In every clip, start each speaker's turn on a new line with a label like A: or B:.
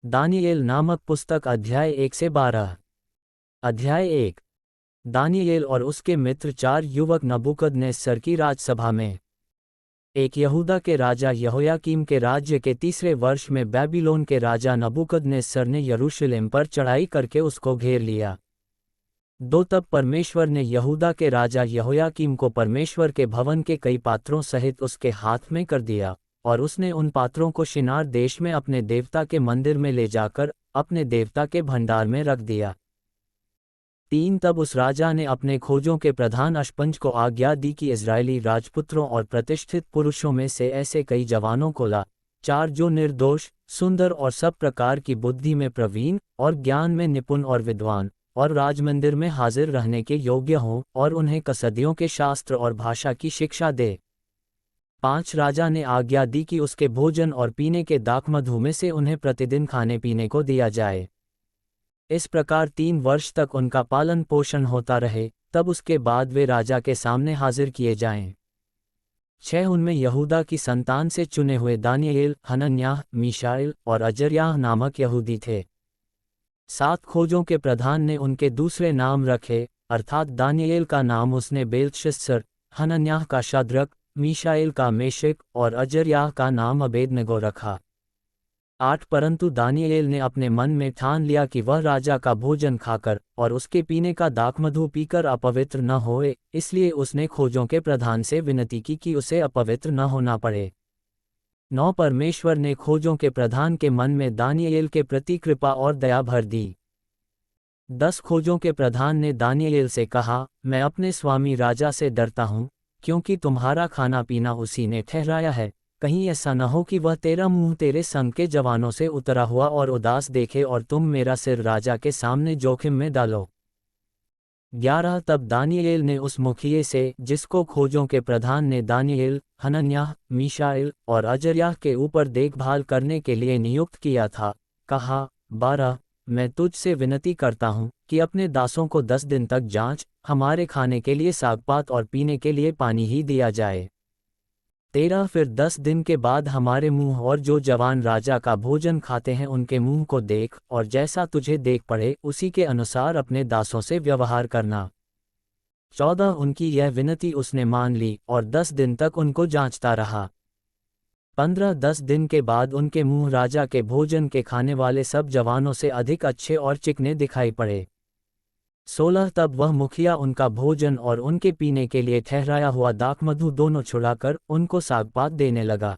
A: दानियेल नामक पुस्तक अध्याय 1 से 12। अध्याय 1। दानियेल और उसके मित्र 4 युवक नबूकदनेस्सर की राजसभा में। एक यहूदा के राजा यहोयाकीम के राज्य के 3 वर्ष में बैबीलोन के राजा नबूकदनेस्सर ने यरूशलेम पर चढ़ाई करके उसको घेर लिया। तब परमेश्वर ने यहूदा के राजा यहोयाकीम को परमेश्वर के भवन के कई पात्रों सहित उसके हाथ में कर दिया, और उसने उन पात्रों को शिनार देश में अपने देवता के मंदिर में ले जाकर अपने देवता के भंडार में रख दिया। तब उस राजा ने अपने खोजों के प्रधान अशपंज को आज्ञा दी कि इज़राइली राजपुत्रों और प्रतिष्ठित पुरुषों में से ऐसे कई जवानों को ला, 4 जो निर्दोष, सुंदर और सब प्रकार की बुद्धि में प्रवीण और ज्ञान में निपुण और विद्वान और राजमंदिर में हाजिर रहने के योग्य हों, और उन्हें कसदियों के शास्त्र और भाषा की शिक्षा दे। 5 राजा ने आज्ञा दी कि उसके भोजन और पीने के दाखमधु में से उन्हें प्रतिदिन खाने पीने को दिया जाए। इस प्रकार 3 वर्ष तक उनका पालन पोषण होता रहे, तब उसके बाद वे राजा के सामने हाजिर किए जाएं। 6 उनमें यहूदा की संतान से चुने हुए दानियेल, हनन्याह, मीशाएल और अजर्याह नामक यहूदी थे। 7 खोजों के प्रधान ने उनके दूसरे नाम रखे, अर्थात दानियेल का नाम उसने बेल्तशस्सर, हनन्याह का शद्रक, मीशाएल का मेशक और अजर्याह का नाम अबेदनगो रखा। 8 परंतु दानियेल ने अपने मन में ठान लिया कि वह राजा का भोजन खाकर और उसके पीने का दाखमधु पीकर अपवित्र न होए, इसलिए उसने खोजों के प्रधान से विनती की कि उसे अपवित्र न होना पड़े। 9 परमेश्वर ने खोजों के प्रधान के मन में दानियेल के प्रति कृपा और दया भर दी। 10 खोजों के प्रधान ने दानियेल से कहा, मैं अपने स्वामी राजा से डरता हूँ, क्योंकि तुम्हारा खाना पीना उसी ने ठहराया है। कहीं ऐसा न हो कि वह तेरा मुंह तेरे संग के जवानों से उतरा हुआ और उदास देखे और तुम मेरा सिर राजा के सामने जोखिम में डालो। 11 तब दानियेल ने उस मुखिए से, जिसको खोजों के प्रधान ने दानियेल, हनन्याह, मीशाएल और अजर्याह के ऊपर देखभाल करने के लिए नियुक्त किया था, कहा, 12 मैं तुझसे विनती करता हूँ कि अपने दासों को 10 दिन तक जांच, हमारे खाने के लिए सागपात और पीने के लिए पानी ही दिया जाए। 13 फिर 10 दिन के बाद हमारे मुंह और जो जवान राजा का भोजन खाते हैं उनके मुंह को देख, और जैसा तुझे देख पड़े उसी के अनुसार अपने दासों से व्यवहार करना। 14 उनकी यह विनती उसने मान ली और 10 दिन तक उनको जांचता रहा। 15 10 दिन के बाद उनके मुंह राजा के भोजन के खाने वाले सब जवानों से अधिक अच्छे और चिकने दिखाई पड़े। 16 तब वह मुखिया उनका भोजन और उनके पीने के लिए ठहराया हुआ दाखमधु दोनों छुड़ाकर उनको सागपात देने लगा।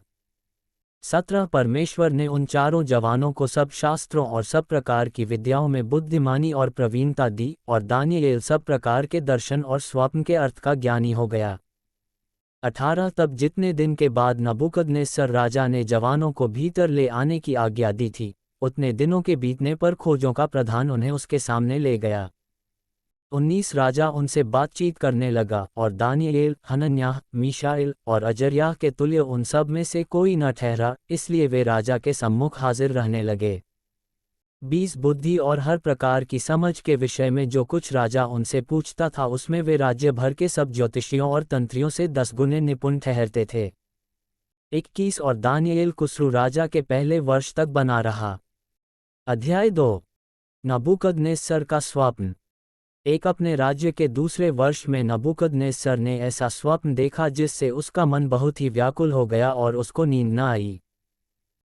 A: 17 परमेश्वर ने उन चारों जवानों को सब शास्त्रों और सब प्रकार की विद्याओं में बुद्धिमानी और प्रवीणता दी, और दानियेल सब प्रकार के दर्शन और स्वप्न के अर्थ का ज्ञानी हो गया। 18 तब जितने दिन के बाद नबूकदनेस्सर राजा ने जवानों को भीतर ले आने की आज्ञा दी थी, उतने दिनों के बीतने पर खोजों का प्रधान उन्हें उसके सामने ले गया। 19 राजा उनसे बातचीत करने लगा, और दानियेल, हनन्याह, मीशाएल और अजर्याह के तुल्य उन सब में से कोई न ठहरा, इसलिए वे राजा के सम्मुख हाजिर रहने लगे। 20 बुद्धि और हर प्रकार की समझ के विषय में जो कुछ राजा उनसे पूछता था उसमें वे राज्य भर के सब ज्योतिषियों और तंत्रियों से 10 गुने निपुण ठहरते थे। 21 और दानियेल कुस्रू राजा के पहले वर्ष तक बना रहा। अध्याय 2। नबूकदनेस्सर का स्वप्न। एक अपने राज्य के दूसरे वर्ष में नबूकदनेस्सर ने ऐसा स्वप्न देखा जिससे उसका मन बहुत ही व्याकुल हो गया और उसको नींद न आई।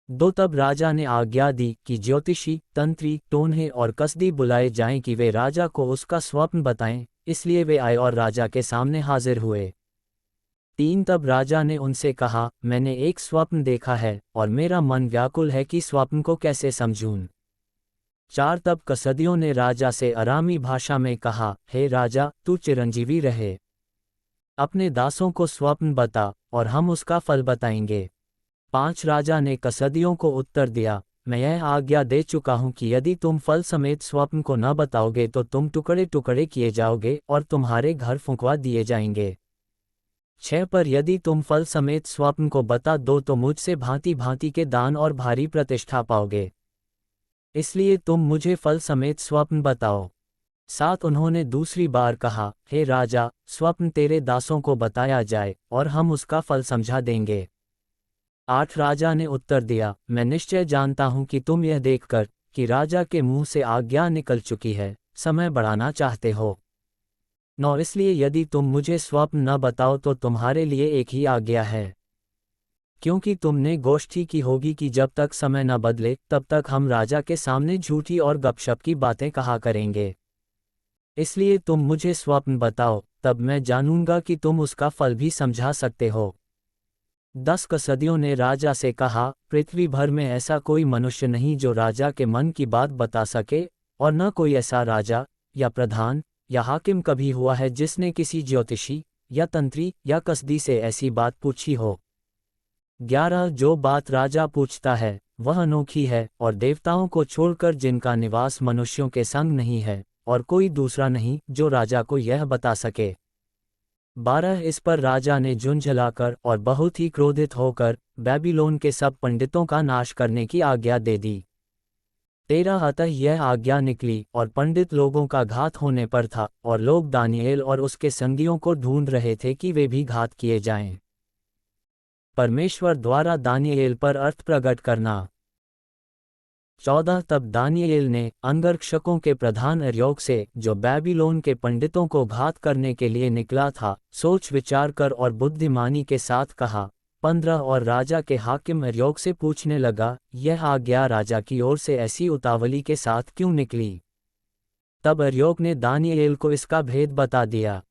A: तब राजा ने आज्ञा दी कि ज्योतिषी, तंत्री, टोन्हे और कसदी बुलाए जाएं कि वे राजा को उसका स्वप्न बताएं, इसलिए वे आए और राजा के सामने हाजिर हुए। 3 तब राजा ने उनसे कहा, मैंने एक स्वप्न देखा है और मेरा मन व्याकुल है कि स्वप्न को कैसे समझूं। 4 तब कसदियों ने राजा से अरामी भाषा में कहा, हे राजा, तू चिरंजीवी रहे। अपने दासों को स्वप्न बता और हम उसका फल बताएंगे। 5 राजा ने कसदियों को उत्तर दिया, मैं यह आज्ञा दे चुका हूं कि यदि तुम फल समेत स्वप्न को न बताओगे तो तुम टुकड़े टुकड़े किए जाओगे और तुम्हारे घर फुंकवा दिए जाएंगे। 6 पर यदि तुम फल समेत स्वप्न को बता दो तो मुझसे भांति भांति के दान और भारी प्रतिष्ठा पाओगे, इसलिए तुम मुझे फल समेत स्वप्न बताओ। 7 उन्होंने दूसरी बार कहा, हे राजा, स्वप्न तेरे दासों को बताया जाए और हम उसका फल समझा देंगे। 8 राजा ने उत्तर दिया, मैं निश्चय जानता हूँ कि तुम यह देखकर कि राजा के मुंह से आज्ञा निकल चुकी है, समय बढ़ाना चाहते हो। 9 इसलिए यदि तुम मुझे स्वप्न न बताओ तो तुम्हारे लिए एक ही आज्ञा है, क्योंकि तुमने गोष्ठी की होगी कि जब तक समय न बदले तब तक हम राजा के सामने झूठी और गपशप की बातें कहा करेंगे। इसलिए तुम मुझे स्वप्न बताओ, तब मैं जानूंगा कि तुम उसका फल भी समझा सकते हो। 10 कसदियों ने राजा से कहा, पृथ्वी भर में ऐसा कोई मनुष्य नहीं जो राजा के मन की बात बता सके, और न कोई ऐसा राजा या प्रधान या हाकिम कभी हुआ है जिसने किसी ज्योतिषी या तंत्री या कसदी से ऐसी बात पूछी हो। 11 जो बात राजा पूछता है वह अनोखी है और देवताओं को छोड़कर जिनका निवास मनुष्यों के संग नहीं है, और कोई दूसरा नहीं जो राजा को यह बता सके। 12 इस पर राजा ने झुंझलाकर और बहुत ही क्रोधित होकर बेबीलोन के सब पंडितों का नाश करने की आज्ञा दे दी। 13 अतः यह आज्ञा निकली और पंडित लोगों का घात होने पर था, और लोग दानिएल और उसके संगियों को ढूंढ रहे थे कि वे भी घात किए जाएं। परमेश्वर द्वारा दानिएल पर अर्थ प्रकट करना। 14 तब दानिएल ने अंगरक्षकों के प्रधान अर्योक से, जो बेबीलोन के पंडितों को घात करने के लिए निकला था, सोच विचार कर और बुद्धिमानी के साथ कहा। 15 और राजा के हाकिम अर्योक से पूछने लगा, यह आज्ञा राजा की ओर से ऐसी उतावली के साथ क्यों निकली? तब अर्योक ने दानिएल को इसका भेद बता दिया।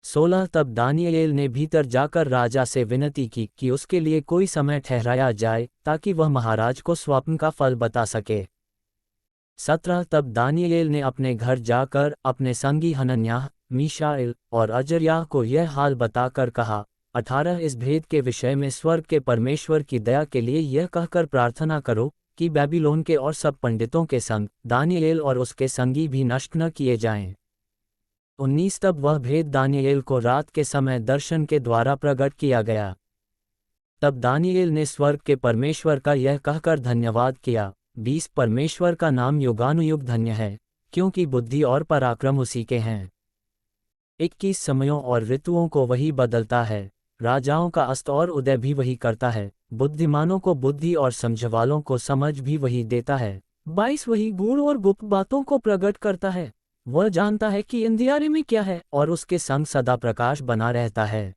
A: 16 तब दानिएल ने भीतर जाकर राजा से विनती की कि उसके लिए कोई समय ठहराया जाए ताकि वह महाराज को स्वप्न का फल बता सके। 17 तब दानिएल ने अपने घर जाकर अपने संगी हनन्याह, मीशाएल और अजर्याह को यह हाल बताकर कहा। 18 इस भेद के विषय में स्वर्ग के परमेश्वर की दया के लिए यह कहकर प्रार्थना करो कि बेबीलोन के और सब पंडितों के संग दानिएल और उसके संगी भी नष्ट न किए जाएं। 19 तब वह भेद दानिएल को रात के समय दर्शन के द्वारा प्रकट किया गया। तब दानिएल ने स्वर्ग के परमेश्वर का यह कहकर धन्यवाद किया। 20 परमेश्वर का नाम युगानुयुग धन्य है, क्योंकि बुद्धि और पराक्रम उसी के हैं। 21 समयों और ऋतुओं को वही बदलता है, राजाओं का अस्त और उदय भी वही करता है, बुद्धिमानों को बुद्धि और समझवालों को समझ भी वही देता है। 22 वही गूढ़ और गुप्त बातों को प्रकट करता है, वह जानता है कि अंधियारे में क्या है और उसके संग सदा प्रकाश बना रहता है।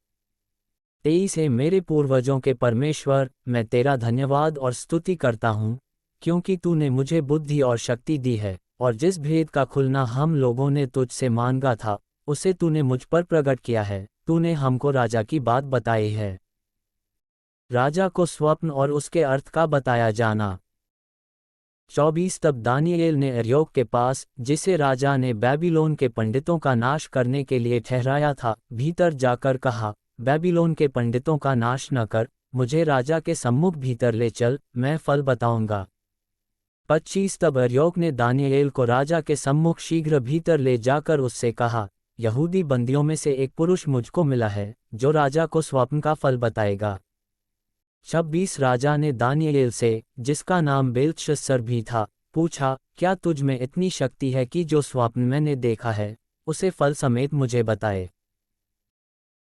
A: 23 है मेरे पूर्वजों के परमेश्वर, मैं तेरा धन्यवाद और स्तुति करता हूँ, क्योंकि तूने मुझे बुद्धि और शक्ति दी है, और जिस भेद का खुलना हम लोगों ने तुझसे मांगा था उसे तूने मुझ पर प्रकट किया है। तूने हमको राजा की बात बताई है। राजा को स्वप्न और उसके अर्थ का बताया जाना। 24 तब दानिएल ने अर्योक के पास, जिसे राजा ने बेबीलोन के पंडितों का नाश करने के लिए ठहराया था, भीतर जाकर कहा, बेबीलोन के पंडितों का नाश न कर, मुझे राजा के सम्मुख भीतर ले चल, मैं फल बताऊंगा। 25 तब अर्योक ने दानिएल को राजा के सम्मुख शीघ्र भीतर ले जाकर उससे कहा, यहूदी बंदियों में से एक पुरुष मुझको मिला है जो राजा को स्वप्न का फल बताएगा। 26 राजा ने दानिएल से, जिसका नाम बेल्तशस्सर भी था, पूछा, क्या तुझ में इतनी शक्ति है कि जो स्वप्न मैंने देखा है उसे फल समेत मुझे बताए?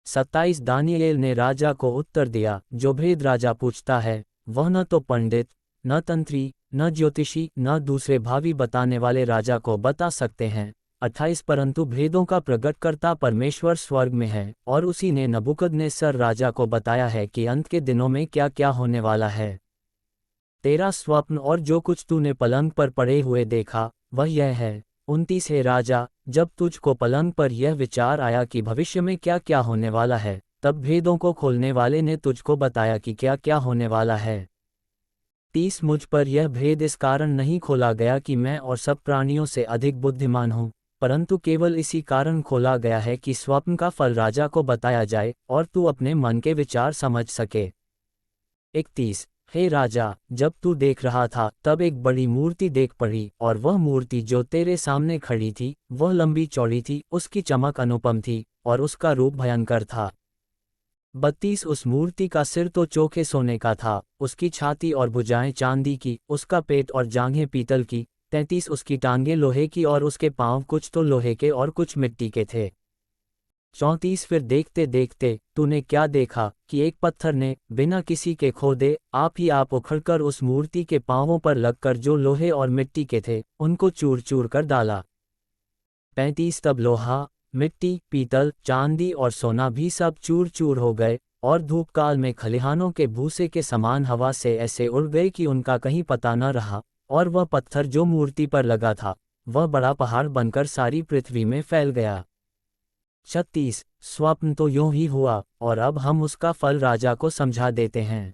A: 27 दानिएल ने राजा को उत्तर दिया, जो भेद राजा पूछता है वह न तो पंडित, न तंत्री, न ज्योतिषी, न दूसरे भावी बताने वाले राजा को बता सकते हैं। 28 परंतु भेदों का प्रकटकर्ता परमेश्वर स्वर्ग में है, और उसी ने नबूकदनेस्सर राजा को बताया है कि अंत के दिनों में क्या क्या होने वाला है। तेरा स्वप्न और जो कुछ तूने पलंग पर पड़े हुए देखा वह यह है। 29 है राजा, जब तुझको पलंग पर यह विचार आया कि भविष्य में क्या क्या होने वाला है, तब भेदों को खोलने वाले ने तुझको बताया कि क्या क्या होने वाला है। 30 मुझ पर यह भेद इस कारण नहीं खोला गया कि मैं और सब प्राणियों से अधिक बुद्धिमान हूँ, परंतु केवल इसी कारण खोला गया है कि स्वप्न का फल राजा को बताया जाए और तू अपने मन के विचार समझ सके। 31 हे राजा, जब तू देख रहा था तब एक बड़ी मूर्ति देख पड़ी, और वह मूर्ति जो तेरे सामने खड़ी थी वह लंबी चौड़ी थी, उसकी चमक अनुपम थी और उसका रूप भयंकर था। 32 उस मूर्ति का सिर तो चोखे सोने का था, उसकी छाती और भुजाएं चांदी की, उसका पेट और जांघें पीतल की। 33 उसकी टांगें लोहे की और उसके पांव कुछ तो लोहे के और कुछ मिट्टी के थे। 34 फिर देखते देखते तूने क्या देखा कि एक पत्थर ने बिना किसी के खोदे आप ही आप उखड़कर उस मूर्ति के पांवों पर लगकर जो लोहे और मिट्टी के थे उनको चूर चूर कर डाला। 35 तब लोहा, मिट्टी, पीतल, चांदी और सोना भी सब चूर चूर हो गए और धूपकाल में खलिहानों के भूसे के समान हवा से ऐसे उड़ गए कि उनका कहीं पता न रहा, और वह पत्थर जो मूर्ति पर लगा था वह बड़ा पहाड़ बनकर सारी पृथ्वी में फैल गया। 36 स्वप्न तो यूं ही हुआ और अब हम उसका फल राजा को समझा देते हैं।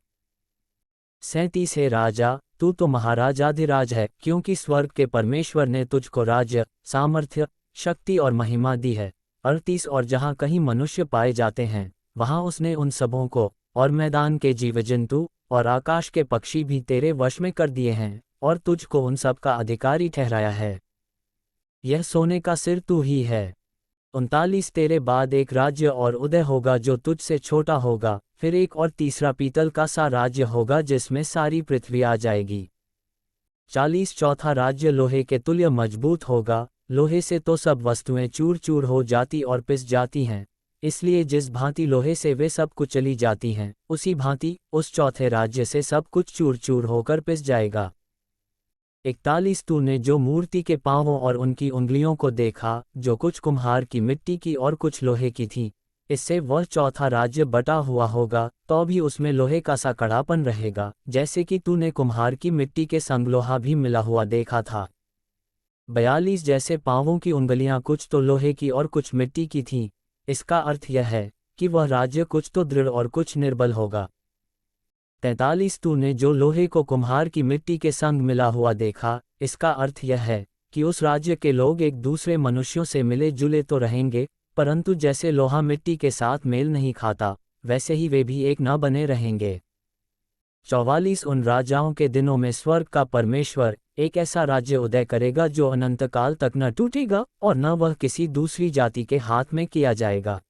A: 37 हे राजा, तू तो महाराजाधिराज है, क्योंकि स्वर्ग के परमेश्वर ने तुझको राज्य, सामर्थ्य, शक्ति और महिमा दी है। 38 और जहाँ कहीं मनुष्य पाए जाते हैं वहाँ उसने उन सबों को, और मैदान के जीव जंतु और आकाश के पक्षी भी तेरे वश में कर दिए हैं, और तुझको उन सब का अधिकारी ठहराया है। यह सोने का सिर तू ही है। 39 तेरे बाद एक राज्य और उदय होगा जो तुझसे छोटा होगा, फिर एक और तीसरा पीतल का सा राज्य होगा जिसमें सारी पृथ्वी आ जाएगी। 40 चौथा राज्य लोहे के तुल्य मजबूत होगा, लोहे से तो सब वस्तुएं चूर चूर हो जाती और पिस जाती हैं, इसलिए जिस भांति लोहे से वे सब कुचली जाती हैं उसी भांति उस चौथे राज्य से सब कुछ चूर चूर होकर पिस जाएगा। 41 तूने जो मूर्ति के पांवों और उनकी उंगलियों को देखा, जो कुछ कुम्हार की मिट्टी की और कुछ लोहे की थी, इससे वह चौथा राज्य बटा हुआ होगा, तो भी उसमें लोहे का सा कड़ापन रहेगा, जैसे कि तूने कुम्हार की मिट्टी के संग लोहा भी मिला हुआ देखा था। 42 जैसे पांवों की उंगलियां कुछ तो लोहे की और कुछ मिट्टी की थीं, इसका अर्थ यह है कि वह राज्य कुछ तो दृढ़ और कुछ निर्बल होगा। 43 तूने जो लोहे को कुम्हार की मिट्टी के संग मिला हुआ देखा, इसका अर्थ यह है कि उस राज्य के लोग एक दूसरे मनुष्यों से मिले जुले तो रहेंगे, परंतु जैसे लोहा मिट्टी के साथ मेल नहीं खाता, वैसे ही वे भी एक न बने रहेंगे। 44 उन राजाओं के दिनों में स्वर्ग का परमेश्वर एक ऐसा राज्य उदय करेगा जो अनंत काल तक न टूटेगा और न वह किसी दूसरी जाति के हाथ में किया जाएगा,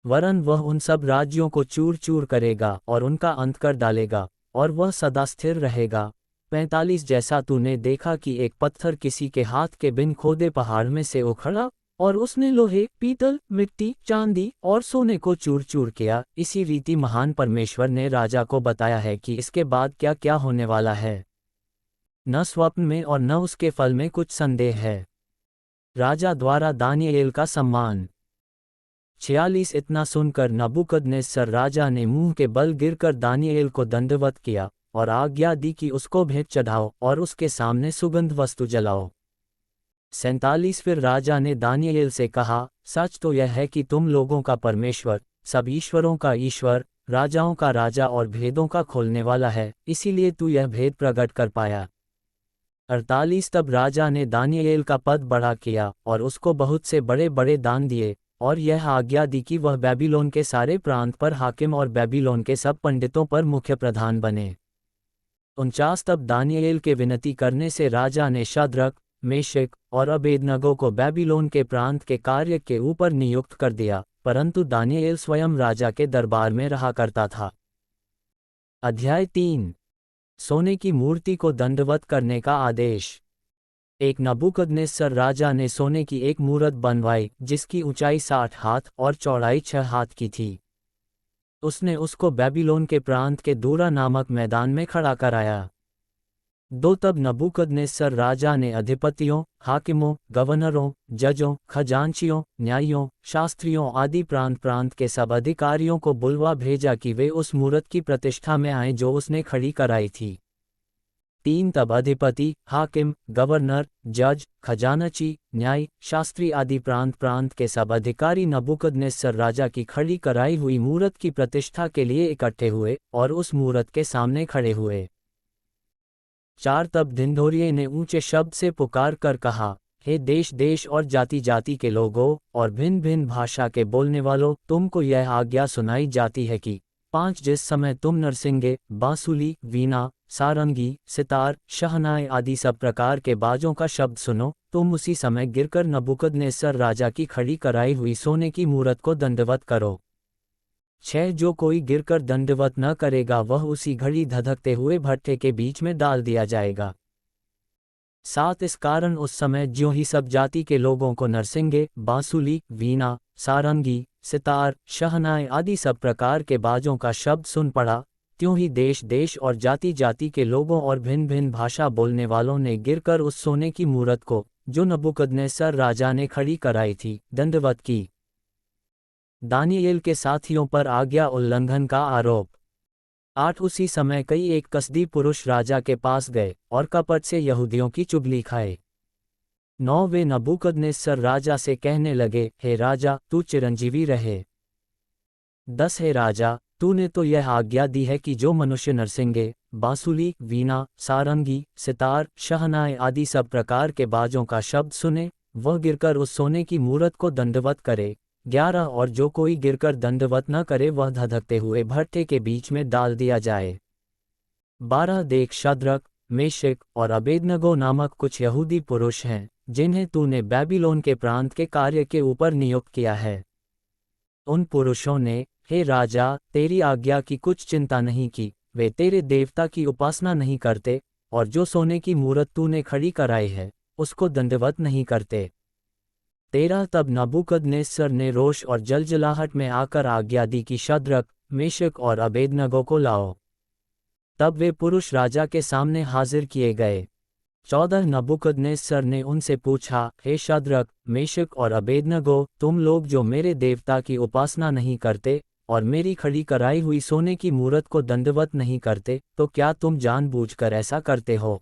A: वरन वह उन सब राज्यों को चूर चूर करेगा और उनका अंत कर डालेगा, और वह सदा स्थिर रहेगा। 45 जैसा तूने देखा कि एक पत्थर किसी के हाथ के बिन खोदे पहाड़ में से उखड़ा, और उसने लोहे, पीतल, मिट्टी, चांदी और सोने को चूर चूर किया, इसी रीति महान परमेश्वर ने राजा को बताया है कि इसके बाद क्या क्या होने वाला है। न स्वप्न में और न उसके फल में कुछ संदेह है। राजा द्वारा दानियेल का सम्मान। 46 इतना सुनकर नबूकदनेस्सर राजा ने मुंह के बल गिरकर दानियेल को दंडवत किया और आज्ञा दी कि उसको भेंट चढ़ाओ और उसके सामने सुगंध वस्तु जलाओ। 47 फिर राजा ने दानियेल से कहा, सच तो यह है कि तुम लोगों का परमेश्वर, सब ईश्वरों का ईश्वर, राजाओं का राजा और भेदों का खोलने वाला है, इसीलिए तू यह भेद प्रकट कर पाया। 48 तब राजा ने दानियेल का पद बढ़ा किया और उसको बहुत से बड़े बड़े दान दिए, और यह आज्ञा दी कि वह बेबीलोन के सारे प्रांत पर हाकिम और बेबीलोन के सब पंडितों पर मुख्य प्रधान बने। 49 तब दानियेल के विनती करने से राजा ने शद्रक, मेशक और अबेदनगो को बेबीलोन के प्रांत के कार्य के ऊपर नियुक्त कर दिया, परंतु दानियेल स्वयं राजा के दरबार में रहा करता था। अध्याय 3 सोने की मूर्ति को दंडवत करने का आदेश। एक नबूकदनेस्सर राजा ने सोने की एक मूरत बनवाई जिसकी ऊंचाई 60 हाथ और चौड़ाई 6 हाथ की थी। उसने उसको बेबीलोन के प्रांत के दूरा नामक मैदान में खड़ा कराया। तब नबूकदनेस्सर राजा ने अधिपतियों, हाकिमों, गवर्नरों, जजों, खजांचियों, न्यायियों, शास्त्रियों आदि प्रांत प्रांत के सब अधिकारियों को बुलवा भेजा कि वे उस मूरत की प्रतिष्ठा में आए जो उसने खड़ी कराई थी। 3 तब अधिपति, हाकिम, गवर्नर, जज, खजानची, न्याय, शास्त्री आदि प्रांत प्रांत के सब अधिकारी नबूकदनेस्सर राजा की खड़ी कराई हुई मूरत की प्रतिष्ठा के लिए इकट्ठे हुए और उस मूरत के सामने खड़े हुए। 4 तब ढिंढोरिये ने ऊंचे शब्द से पुकार कर कहा, हे देश देश और जाति जाति के लोगों और भिन्न भिन्न भाषा के बोलने वालों, तुमको यह आज्ञा सुनाई जाती है कि 5 जिस समय तुम नरसिंगे, बांसुली, वीणा, सारंगी, सितार, शहनाई आदि सब प्रकार के बाजों का शब्द सुनो, तुम उसी समय गिरकर नबूकदनेस्सर राजा की खड़ी कराई हुई सोने की मूरत को दंडवत करो। 6 जो कोई गिरकर दंडवत न करेगा वह उसी घड़ी धधकते हुए भट्ठे के बीच में डाल दिया जाएगा। 7 इस कारण उस समय ज्यों ही सब जाति के लोगों को नरसिंगे, बांसुली, वीणा, सारंगी, सितार, शहनाई आदि सब प्रकार के बाजों का शब्द सुन पड़ा, त्यों ही देश देश और जाति जाति के लोगों और भिन्न भिन्न भाषा बोलने वालों ने गिरकर उस सोने की मूरत को, जो नबूकदनेस्सर राजा ने खड़ी कराई थी, दंडवत की। दानियेल के साथियों पर आज्ञा उल्लंघन का आरोप। 8 उसी समय कई एक कसदी पुरुष राजा के पास गए और कपट से यहूदियों की चुगली खाए। 9 वे नबूकदनेस्सर राजा से कहने लगे, हे राजा, तू चिरंजीवी रहे। 10 हे राजा, तूने तो यह आज्ञा दी है कि जो मनुष्य नरसिंगे, बांसुली, वीणा, सारंगी, सितार, शहनाई आदि सब प्रकार के बाजों का शब्द सुने, वह गिरकर उस सोने की मूरत को दंडवत करे। 11 और जो कोई गिरकर दंडवत न करे वह धधकते हुए भट्ठे के बीच में डाल दिया जाए। 12 देख, शद्रक, मेशक और अबेदनगो नामक कुछ यहूदी पुरुष हैं, जिन्हें तूने बैबीलोन के प्रांत के कार्य के ऊपर नियुक्त किया है। उन पुरुषों ने, हे राजा, तेरी आज्ञा की कुछ चिंता नहीं की, वे तेरे देवता की उपासना नहीं करते, और जो सोने की मूरत तूने खड़ी कराई है, उसको दंडवत नहीं करते। 13 तब नबूकदनेस्सर ने रोष और जलजलाहट में आकर आज्ञा दी कि शद्रक, मेशक और अबेदनगो को लाओ। तब वे पुरुष राजा के सामने हाजिर किए गए। 14 नबूकदनेस्सर ने उनसे पूछा, हे शद्रक, मेशक और अबेदनगो, तुम लोग जो मेरे देवता की उपासना नहीं करते और मेरी खड़ी कराई हुई सोने की मूरत को दंडवत नहीं करते, तो क्या तुम जानबूझकर ऐसा करते हो?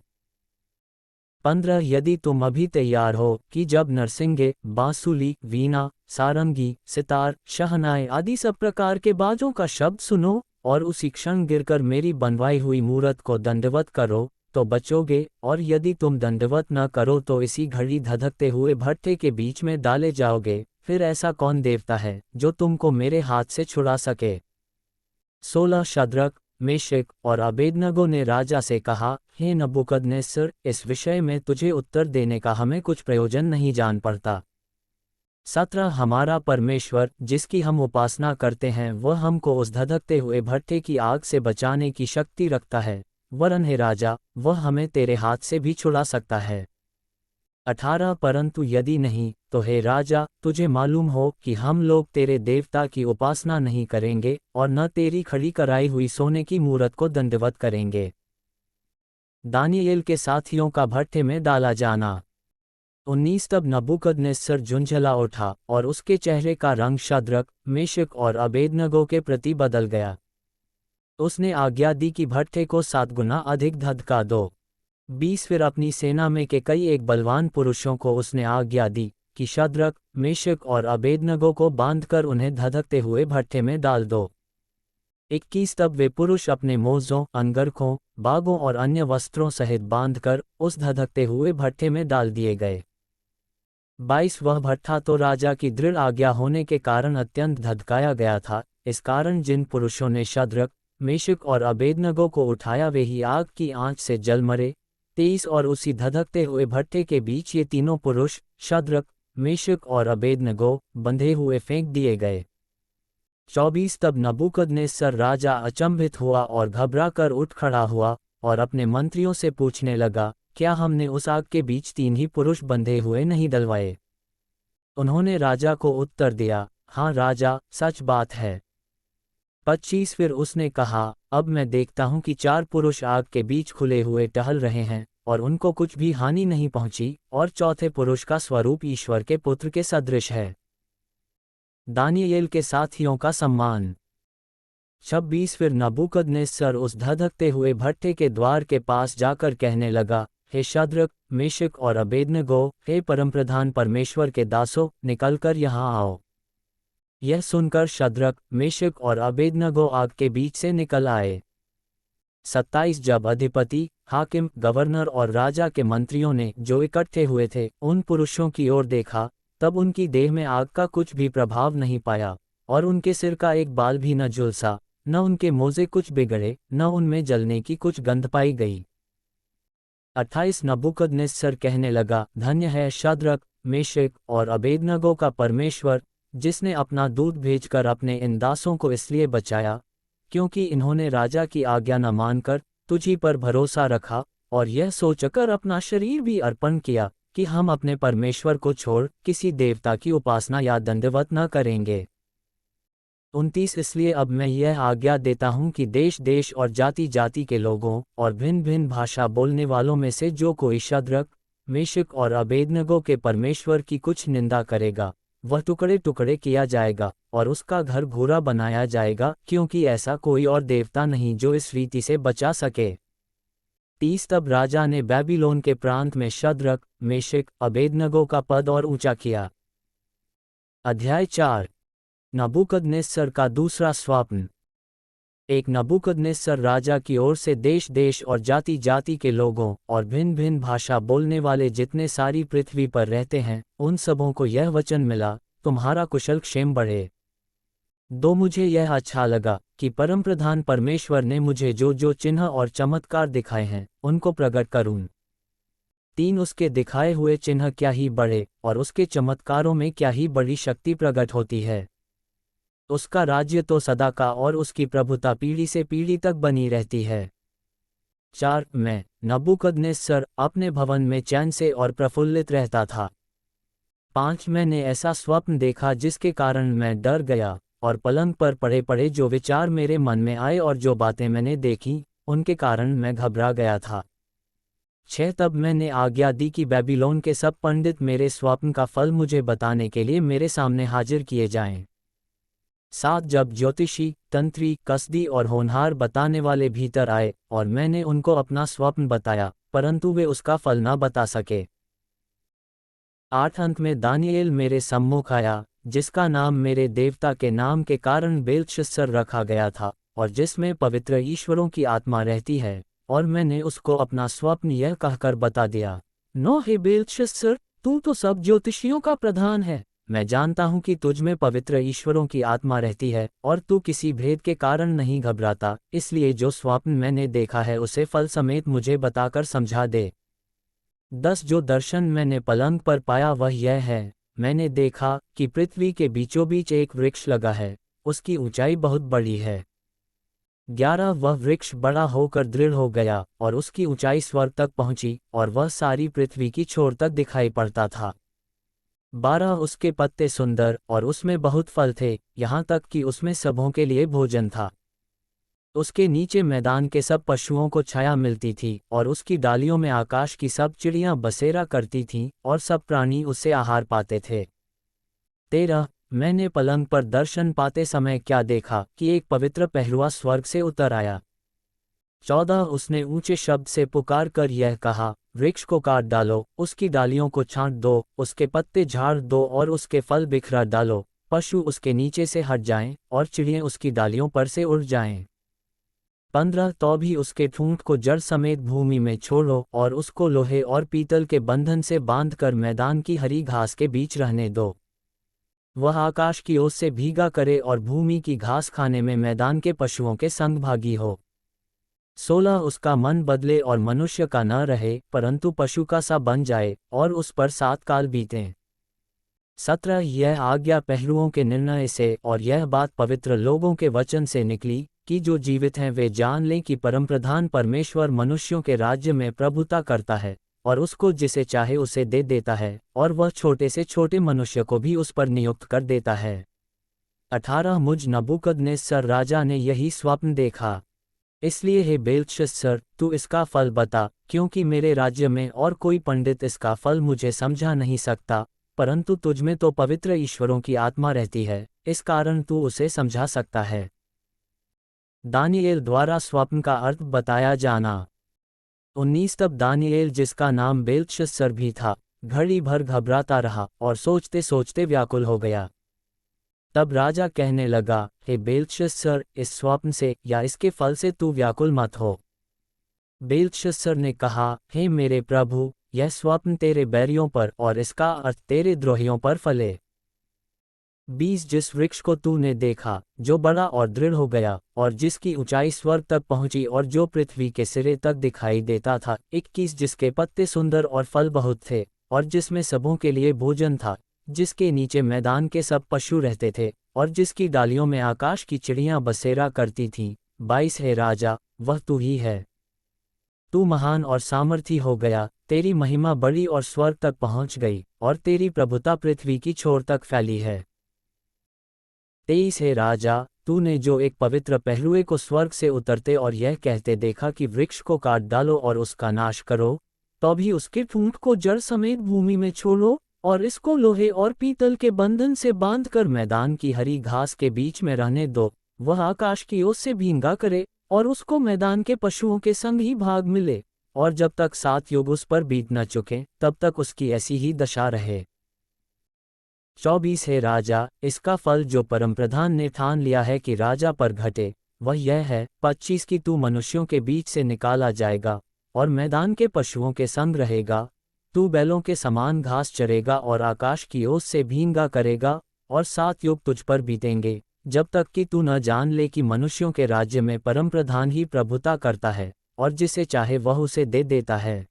A: 15 यदि तुम अभी तैयार हो कि जब नरसिंगे, बांसुली, वीणा, सारंगी, सितार, शहनाई आदि सब प्रकार के बाजों का शब्द सुनो और उसी क्षण गिरकर मेरी बनवाई हुई मूरत को दंडवत करो, तो बचोगे, और यदि तुम दंडवत न करो तो इसी घड़ी धधकते हुए भट्ठे के बीच में डाले जाओगे। फिर ऐसा कौन देवता है जो तुमको मेरे हाथ से छुड़ा सके? 16 शद्रक, मेशक और अबेदनगो ने राजा से कहा, हे नबूकदनेस्सर, इस विषय में तुझे उत्तर देने का हमें कुछ प्रयोजन नहीं जान पड़ता। 17 हमारा परमेश्वर, जिसकी हम उपासना करते हैं, वह हमको उस धधकते हुए भट्ठे की आग से बचाने की शक्ति रखता है, वरन हे राजा, वह हमें तेरे हाथ से भी छुड़ा सकता है। 18 परंतु यदि नहीं, तो हे राजा, तुझे मालूम हो कि हम लोग तेरे देवता की उपासना नहीं करेंगे और न तेरी खड़ी कराई हुई सोने की मूरत को दंडवत करेंगे। दानियेल के साथियों का भट्ठे में डाला जाना। 19 तब नबूकदनेस्सर झुंझला उठा और उसके चेहरे का रंग शद्रक, मेशक और अबेदनगो के प्रति बदल गया। उसने आज्ञा दी कि भट्ठे को 7 गुना अधिक धधका दो। 20 फिर अपनी सेना में के कई एक बलवान पुरुषों को उसने आज्ञा दी कि शद्रक, मेशक और अबेदनगो को बांधकर उन्हें धधकते हुए भट्ठे में डाल दो। 21 तब वे पुरुष अपने मोज़ों, अंगरखों, बागों और अन्य वस्त्रों सहित बांधकर उस धधकते हुए भट्ठे में डाल दिए गए। 22 वह भट्ठा तो राजा की दृढ़ आज्ञा होने के कारण अत्यंत धधकाया गया था, इस कारण जिन पुरुषों ने शद्रक, मेशक और अबेदनगो को उठाया वे ही आग की आंच से जल मरे। 23 और उसी धधकते हुए भट्ठे के बीच ये तीनों पुरुष, शद्रक, मेशक और अबेदनगो, बंधे हुए फेंक दिए गए। 24 तब नबूकदनेस्सर राजा अचंभित हुआ और घबराकर उठ खड़ा हुआ और अपने मंत्रियों से पूछने लगा, क्या हमने उस आग के बीच 3 ही पुरुष बंधे हुए नहीं डलवाए? उन्होंने राजा को उत्तर दिया, हाँ राजा, सच बात है। 25 फिर उसने कहा, अब मैं देखता हूँ कि 4 पुरुष आग के बीच खुले हुए टहल रहे हैं और उनको कुछ भी हानि नहीं पहुंची, और चौथे पुरुष का स्वरूप ईश्वर के पुत्र के सदृश है। दानियेल के साथियों का सम्मान। 26 फिर नबूकदनेस्सर उस धधकते हुए भट्ठे के द्वार के पास जाकर कहने लगा, हे शद्रक, मेशक और अबेदनगो, हे परमप्रधान परमेश्वर के दासों, निकलकर यहाँ आओ। यह सुनकर शद्रक, मेशक और अबेदनगो आग के बीच से निकल आए। 27 जब अधिपति, हाकिम, गवर्नर और राजा के मंत्रियों ने, जो इकट्ठे हुए थे, उन पुरुषों की ओर देखा, तब उनकी देह में आग का कुछ भी प्रभाव नहीं पाया, और उनके सिर का एक बाल भी न झुलसा, न उनके मोजे कुछ बिगड़े, न उनमें जलने की कुछ गंध पाई गई। 28 नबूकदनेस्सर कहने लगा, धन्य है शद्रक, मेशक और अबेदनगो का परमेश्वर, जिसने अपना दूत भेजकर अपने इन दासों को इसलिए बचाया, क्योंकि इन्होंने राजा की आज्ञा न मानकर तुझी पर भरोसा रखा और यह सोचकर अपना शरीर भी अर्पण किया कि हम अपने परमेश्वर को छोड़ किसी देवता की उपासना या दंडवत न करेंगे। 29 इसलिए अब मैं यह आज्ञा देता हूँ कि देश देश और जाति जाति के लोगों और भिन्न भिन्न भाषा बोलने वालों में से जो कोई शद्रक, मेशक और अबेदनगो के परमेश्वर की कुछ निंदा करेगा, वह टुकड़े टुकड़े किया जाएगा और उसका घर भूरा बनाया जाएगा, क्योंकि ऐसा कोई और देवता नहीं जो इस रीति से बचा सके। 30 तब राजा ने बेबीलोन के प्रांत में शद्रक, मेशक, अबेदनगो का पद और ऊंचा किया। अध्याय 4 नबूकदनेस्सर का दूसरा स्वप्न। एक नबूकदनेस्सर राजा की ओर से देश देश और जाति जाति के लोगों और भिन्न भिन्न भाषा बोलने वाले जितने सारी पृथ्वी पर रहते हैं, उन सबों को यह वचन मिला, तुम्हारा कुशल क्षेम बढ़े। 2 मुझे यह अच्छा लगा कि परमप्रधान परमेश्वर ने मुझे जो जो चिन्ह और चमत्कार दिखाए हैं, उनको प्रकट करूं। 3 उसके दिखाए हुए चिन्ह क्या ही बड़े और उसके चमत्कारों में क्या ही बड़ी शक्ति प्रकट होती है। उसका राज्य तो सदा का और उसकी प्रभुता पीढ़ी से पीढ़ी तक बनी रहती है। 4 मैं नबूकदनेस्सर अपने भवन में चैन से और प्रफुल्लित रहता था। 5 मैंने ऐसा स्वप्न देखा जिसके कारण मैं डर गया और पलंग पर पड़े पड़े जो विचार मेरे मन में आए और जो बातें मैंने देखी, उनके कारण मैं घबरा गया था। 6 तब मैंने आज्ञा दी कि बेबीलोन के सब पंडित मेरे स्वप्न का फल मुझे बताने के लिए मेरे सामने हाजिर किए जाएं। 7 जब ज्योतिषी, तंत्री, कसदी और होनहार बताने वाले भीतर आए और मैंने उनको अपना स्वप्न बताया, परंतु वे उसका फल न बता सके। 8 अंत में दानिएल मेरे सम्मुख आया, जिसका नाम मेरे देवता के नाम के कारण बेल्तशस्सर रखा गया था और जिसमें पवित्र ईश्वरों की आत्मा रहती है, और मैंने उसको अपना स्वप्न यह कहकर बता दिया, नो हे बेल्तशस्सर, तू तो सब ज्योतिषियों का प्रधान है। मैं जानता हूं कि तुझ में पवित्र ईश्वरों की आत्मा रहती है और तू किसी भेद के कारण नहीं घबराता, इसलिए जो स्वप्न मैंने देखा है उसे फल समेत मुझे बताकर समझा दे। 10 जो दर्शन मैंने पलंग पर पाया वह यह है, मैंने देखा कि पृथ्वी के बीचों बीच एक वृक्ष लगा है, उसकी ऊंचाई बहुत बड़ी है। 11 वह वृक्ष बड़ा होकर दृढ़ हो गया और उसकी ऊंचाई स्वर्ग तक पहुंची और वह सारी पृथ्वी की छोर तक दिखाई पड़ता था। 12 उसके पत्ते सुंदर और उसमें बहुत फल थे, यहाँ तक कि उसमें सबों के लिए भोजन था। उसके नीचे मैदान के सब पशुओं को छाया मिलती थी और उसकी डालियों में आकाश की सब चिड़ियां बसेरा करती थीं और सब प्राणी उससे आहार पाते थे। 13 मैंने पलंग पर दर्शन पाते समय क्या देखा कि एक पवित्र पहरुआ स्वर्ग से उतर आया। 14 उसने ऊंचे शब्द से पुकार कर यह कहा, वृक्ष को काट डालो, उसकी डालियों को छांट दो, उसके पत्ते झाड़ दो और उसके फल बिखरा डालो, पशु उसके नीचे से हट जाएं और चिड़ियां उसकी डालियों पर से उड़ जाएं। 15 तो भी उसके ठूंठ को जड़ समेत भूमि में छोड़ो और उसको लोहे और पीतल के बंधन से बांधकर मैदान की हरी घास के बीच रहने दो। वह आकाश की ओस से भीगा करे और भूमि की घास खाने में मैदान के पशुओं के संग भागी हो। 16 उसका मन बदले और मनुष्य का न रहे, परंतु पशु का सा बन जाए और उस पर 7 काल बीतें। 17 यह आज्ञा पहलुओं के निर्णय से और यह बात पवित्र लोगों के वचन से निकली कि जो जीवित हैं वे जान लें कि परमप्रधान परमेश्वर मनुष्यों के राज्य में प्रभुता करता है और उसको जिसे चाहे उसे दे देता है और वह छोटे से छोटे मनुष्य को भी उस पर नियुक्त कर देता है। 18 मुझ नबूकदनेस्सर राजा ने यही स्वप्न देखा, इसलिए हे बेल्तशस्सर, तू इसका फल बता, क्योंकि मेरे राज्य में और कोई पंडित इसका फल मुझे समझा नहीं सकता, परंतु तुझमें तो पवित्र ईश्वरों की आत्मा रहती है, इस कारण तू उसे समझा सकता है। दानिएल द्वारा स्वप्न का अर्थ बताया जाना। 19 तब दानिएल, जिसका नाम बेल्तशस्सर भी था, घड़ी भर घबराता रहा और सोचते सोचते व्याकुल हो गया। तब राजा कहने लगा, हे बेल्तशस्सर, इस स्वप्न से या इसके फल से तू व्याकुल मत हो। बेल्तशस्सर ने कहा, हे मेरे प्रभु, यह स्वप्न तेरे बैरियों पर और इसका अर्थ तेरे द्रोहियों पर फले। 20 जिस वृक्ष को तूने देखा, जो बड़ा और दृढ़ हो गया और जिसकी ऊंचाई स्वर्ग तक पहुंची और जो पृथ्वी के सिरे तक दिखाई देता था। 21 जिसके पत्ते सुंदर और फल बहुत थे और जिसमें सबों के लिए भोजन था, जिसके नीचे मैदान के सब पशु रहते थे और जिसकी डालियों में आकाश की चिड़ियां बसेरा करती थीं। 22 है राजा, वह तू ही है। तू महान और सामर्थी हो गया, तेरी महिमा बड़ी और स्वर्ग तक पहुंच गई, और तेरी प्रभुता पृथ्वी की छोर तक फैली है। 23 हे राजा, तूने जो एक पवित्र पहरुए को स्वर्ग से उतरते और यह कहते देखा कि वृक्ष को काट डालो और उसका नाश करो, तो भी उसके ठूंठ को जड़ समेत भूमि में छोड़ो, और इसको लोहे और पीतल के बंधन से बांधकर मैदान की हरी घास के बीच में रहने दो, वह आकाश की ओर से भींगा करे, और उसको मैदान के पशुओं के संग ही भाग मिले, और जब तक 7 युग उस पर बीत न चुके तब तक उसकी ऐसी ही दशा रहे। 24 हे राजा, इसका फल जो परमप्रधान ने ठान लिया है कि राजा पर घटे, वह यह है। 25 कि तू मनुष्यों के बीच से निकाला जाएगा, और मैदान के पशुओं के संग रहेगा, तू बैलों के समान घास चरेगा और आकाश की ओस से भींगा करेगा, और 7 युग तुझ पर बीतेंगे, जब तक कि तू न जान ले कि मनुष्यों के राज्य में परमप्रधान ही प्रभुता करता है, और जिसे चाहे वह उसे दे देता है।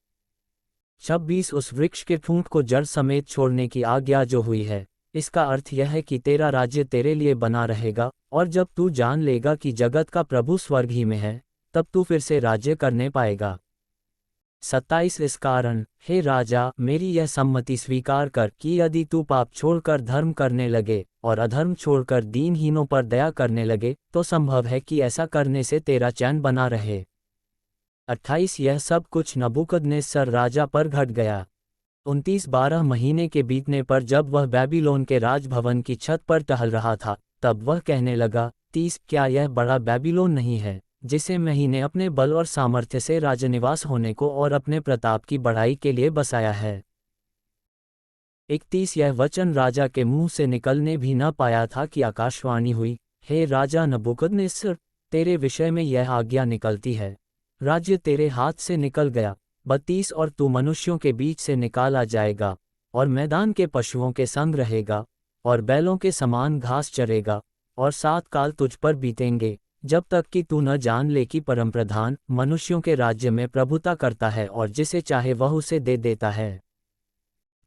A: 26 उस वृक्ष के ठूंठ को जड़ समेत छोड़ने की आज्ञा जो हुई है, इसका अर्थ यह है कि तेरा राज्य तेरे लिए बना रहेगा, और जब तू जान लेगा कि जगत का प्रभु स्वर्ग ही में है, तब तू फिर से राज्य करने पाएगा। 27 इस कारण, हे राजा, मेरी यह सम्मति स्वीकार कर कि यदि तू पाप छोड़कर धर्म करने लगे और अधर्म छोड़कर दीनहीनों पर दया करने लगे, तो संभव है कि ऐसा करने से तेरा चैन बना रहे। 28 यह सब कुछ नबूकदनेस्सर राजा पर घट गया। 29 12 महीने के बीतने पर जब वह बेबीलोन के राजभवन की छत पर टहल रहा था, तब वह कहने लगा, 30 क्या यह बड़ा बेबीलोन नहीं है, जिसे मैंने अपने बल और सामर्थ्य से राजनिवास होने को और अपने प्रताप की बढ़ाई के लिए बसाया है। 31 यह वचन राजा के मुंह से निकलने भी न पाया था कि आकाशवाणी हुई, हे राजा नबूकदनेस्सर, तेरे विषय में यह आज्ञा निकलती है, राज्य तेरे हाथ से निकल गया। 32 और तू मनुष्यों के बीच से निकाला जाएगा, और मैदान के पशुओं के संग रहेगा, और बैलों के समान घास चरेगा, और 7 काल तुझ पर बीतेंगे, जब तक कि तू न जान ले कि परमप्रधान मनुष्यों के राज्य में प्रभुता करता है, और जिसे चाहे वह उसे दे देता है।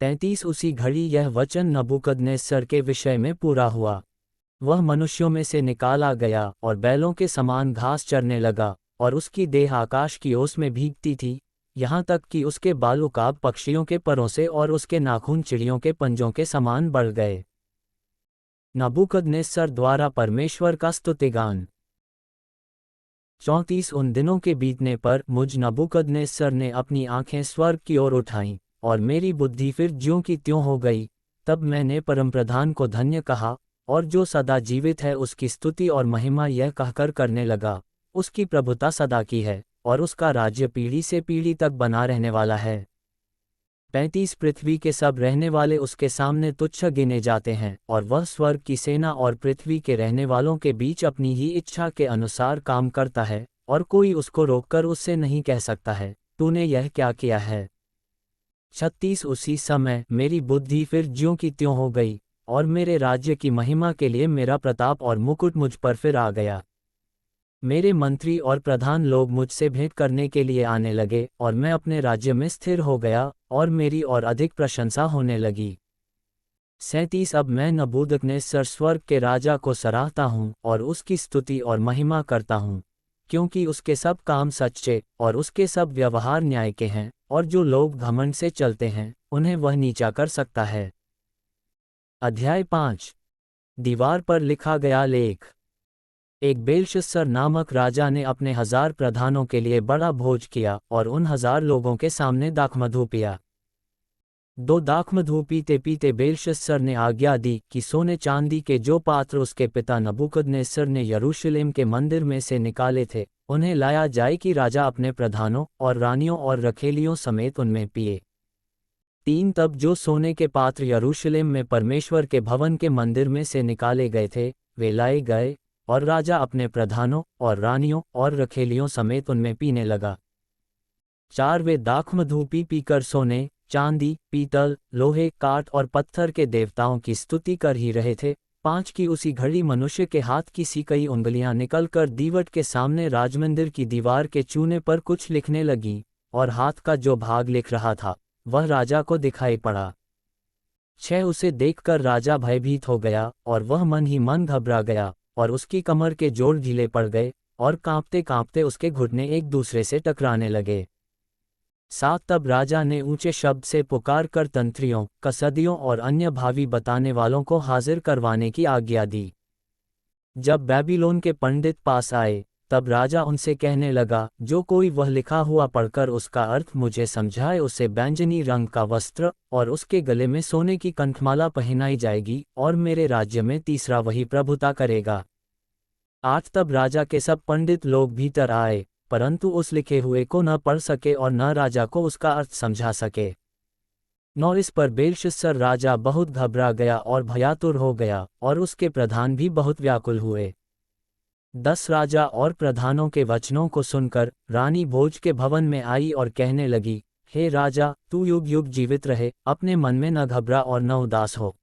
A: 33 उसी घड़ी यह वचन नबूकदनेस्सर के विषय में पूरा हुआ। वह मनुष्यों में से निकाला गया और बैलों के समान घास चरने लगा, और उसकी देह आकाश की ओस में भीगती थी, यहाँ तक कि उसके बाल उकाब पक्षियों के परों से और उसके नाखून चिड़ियों के पंजों के समान बढ़ गए। नबूकदनेस्सर द्वारा परमेश्वर का स्तुतिगान। 34 उन दिनों के बीतने पर मुझ नबूकदनेस्सर ने अपनी आंखें स्वर्ग की ओर उठाईं, और मेरी बुद्धि फिर ज्यों की त्यों हो गई। तब मैंने परमप्रधान को धन्य कहा, और जो सदा जीवित है उसकी स्तुति और महिमा यह कहकर करने लगा, उसकी प्रभुता सदा की है, और उसका राज्य पीढ़ी से पीढ़ी तक बना रहने वाला है। 35 पृथ्वी के सब रहने वाले उसके सामने तुच्छ गिने जाते हैं, और वह स्वर्ग की सेना और पृथ्वी के रहने वालों के बीच अपनी ही इच्छा के अनुसार काम करता है, और कोई उसको रोककर उससे नहीं कह सकता है, तूने यह क्या किया है। 36 उसी समय मेरी बुद्धि फिर ज्यों की त्यों हो गई, और मेरे राज्य की महिमा के लिए मेरा प्रताप और मुकुट मुझ पर फिर आ गया। मेरे मंत्री और प्रधान लोग मुझसे भेंट करने के लिए आने लगे, और मैं अपने राज्य में स्थिर हो गया, और मेरी और अधिक प्रशंसा होने लगी। 37 अब मैं नबूकदनेस्सर स्वर्ग के राजा को सराहता हूँ और उसकी स्तुति और महिमा करता हूँ, क्योंकि उसके सब काम सच्चे और उसके सब व्यवहार न्याय के हैं, और जो लोग घमंड से चलते हैं उन्हें वह नीचा कर सकता है। अध्याय 5 दीवार पर लिखा गया लेख। एक बेलशस्सर नामक राजा ने अपने 1000 प्रधानों के लिए बड़ा भोज किया, और उन 1000 लोगों के सामने दाखमधु पिया। 2 दाखमधु पीते पीते बेलशस्सर ने आज्ञा दी कि सोने चांदी के जो पात्र उसके पिता नबूकदनेस्सर ने यरूशलेम के मंदिर में से निकाले थे, उन्हें लाया जाए कि राजा अपने प्रधानों और रानियों और रखेलियों समेत उनमें पिए। 3 तब जो सोने के पात्र यरूशलेम में परमेश्वर के भवन के मंदिर में से निकाले गए थे, वे लाए गए, और राजा अपने प्रधानों और रानियों और रखेलियों समेत उनमें पीने लगा। 4 वे दाखमधु पी पीकर सोने, चांदी, पीतल, लोहे, काठ और पत्थर के देवताओं की स्तुति कर ही रहे थे। 5 की उसी घड़ी मनुष्य के हाथ की सी कई उंगलियां निकलकर दीवट के सामने राजमंदिर की दीवार के चूने पर कुछ लिखने लगीं, और हाथ का जो भाग लिख रहा था वह राजा को दिखाई पड़ा। 6 उसे देखकर राजा भयभीत हो गया, और वह मन ही मन घबरा गया, और उसकी कमर के जोड़ ढीले पड़ गए, और कांपते कांपते उसके घुटने एक दूसरे से टकराने लगे। 7 तब राजा ने ऊंचे शब्द से पुकार कर तंत्रियों, कसदियों और अन्य भावी बताने वालों को हाजिर करवाने की आज्ञा दी। जब बैबीलोन के पंडित पास आए, तब राजा उनसे कहने लगा, जो कोई वह लिखा हुआ पढ़कर उसका अर्थ मुझे समझाए उसे बैंजनी रंग का वस्त्र और उसके गले में सोने की कंठमाला पहनाई जाएगी और मेरे राज्य में तीसरा वही प्रभुता करेगा। 8 तब राजा के सब पंडित लोग भीतर आए, परंतु उस लिखे हुए को न पढ़ सके और न राजा को उसका अर्थ समझा सके। 9 इस पर बेलशस्सर राजा बहुत घबरा गया और भयातुर हो गया, और उसके प्रधान भी बहुत व्याकुल हुए। 10 राजा और प्रधानों के वचनों को सुनकर रानी भोज के भवन में आई और कहने लगी, हे राजा, तू युग युग जीवित रहे, अपने मन में न घबरा और न उदास हो।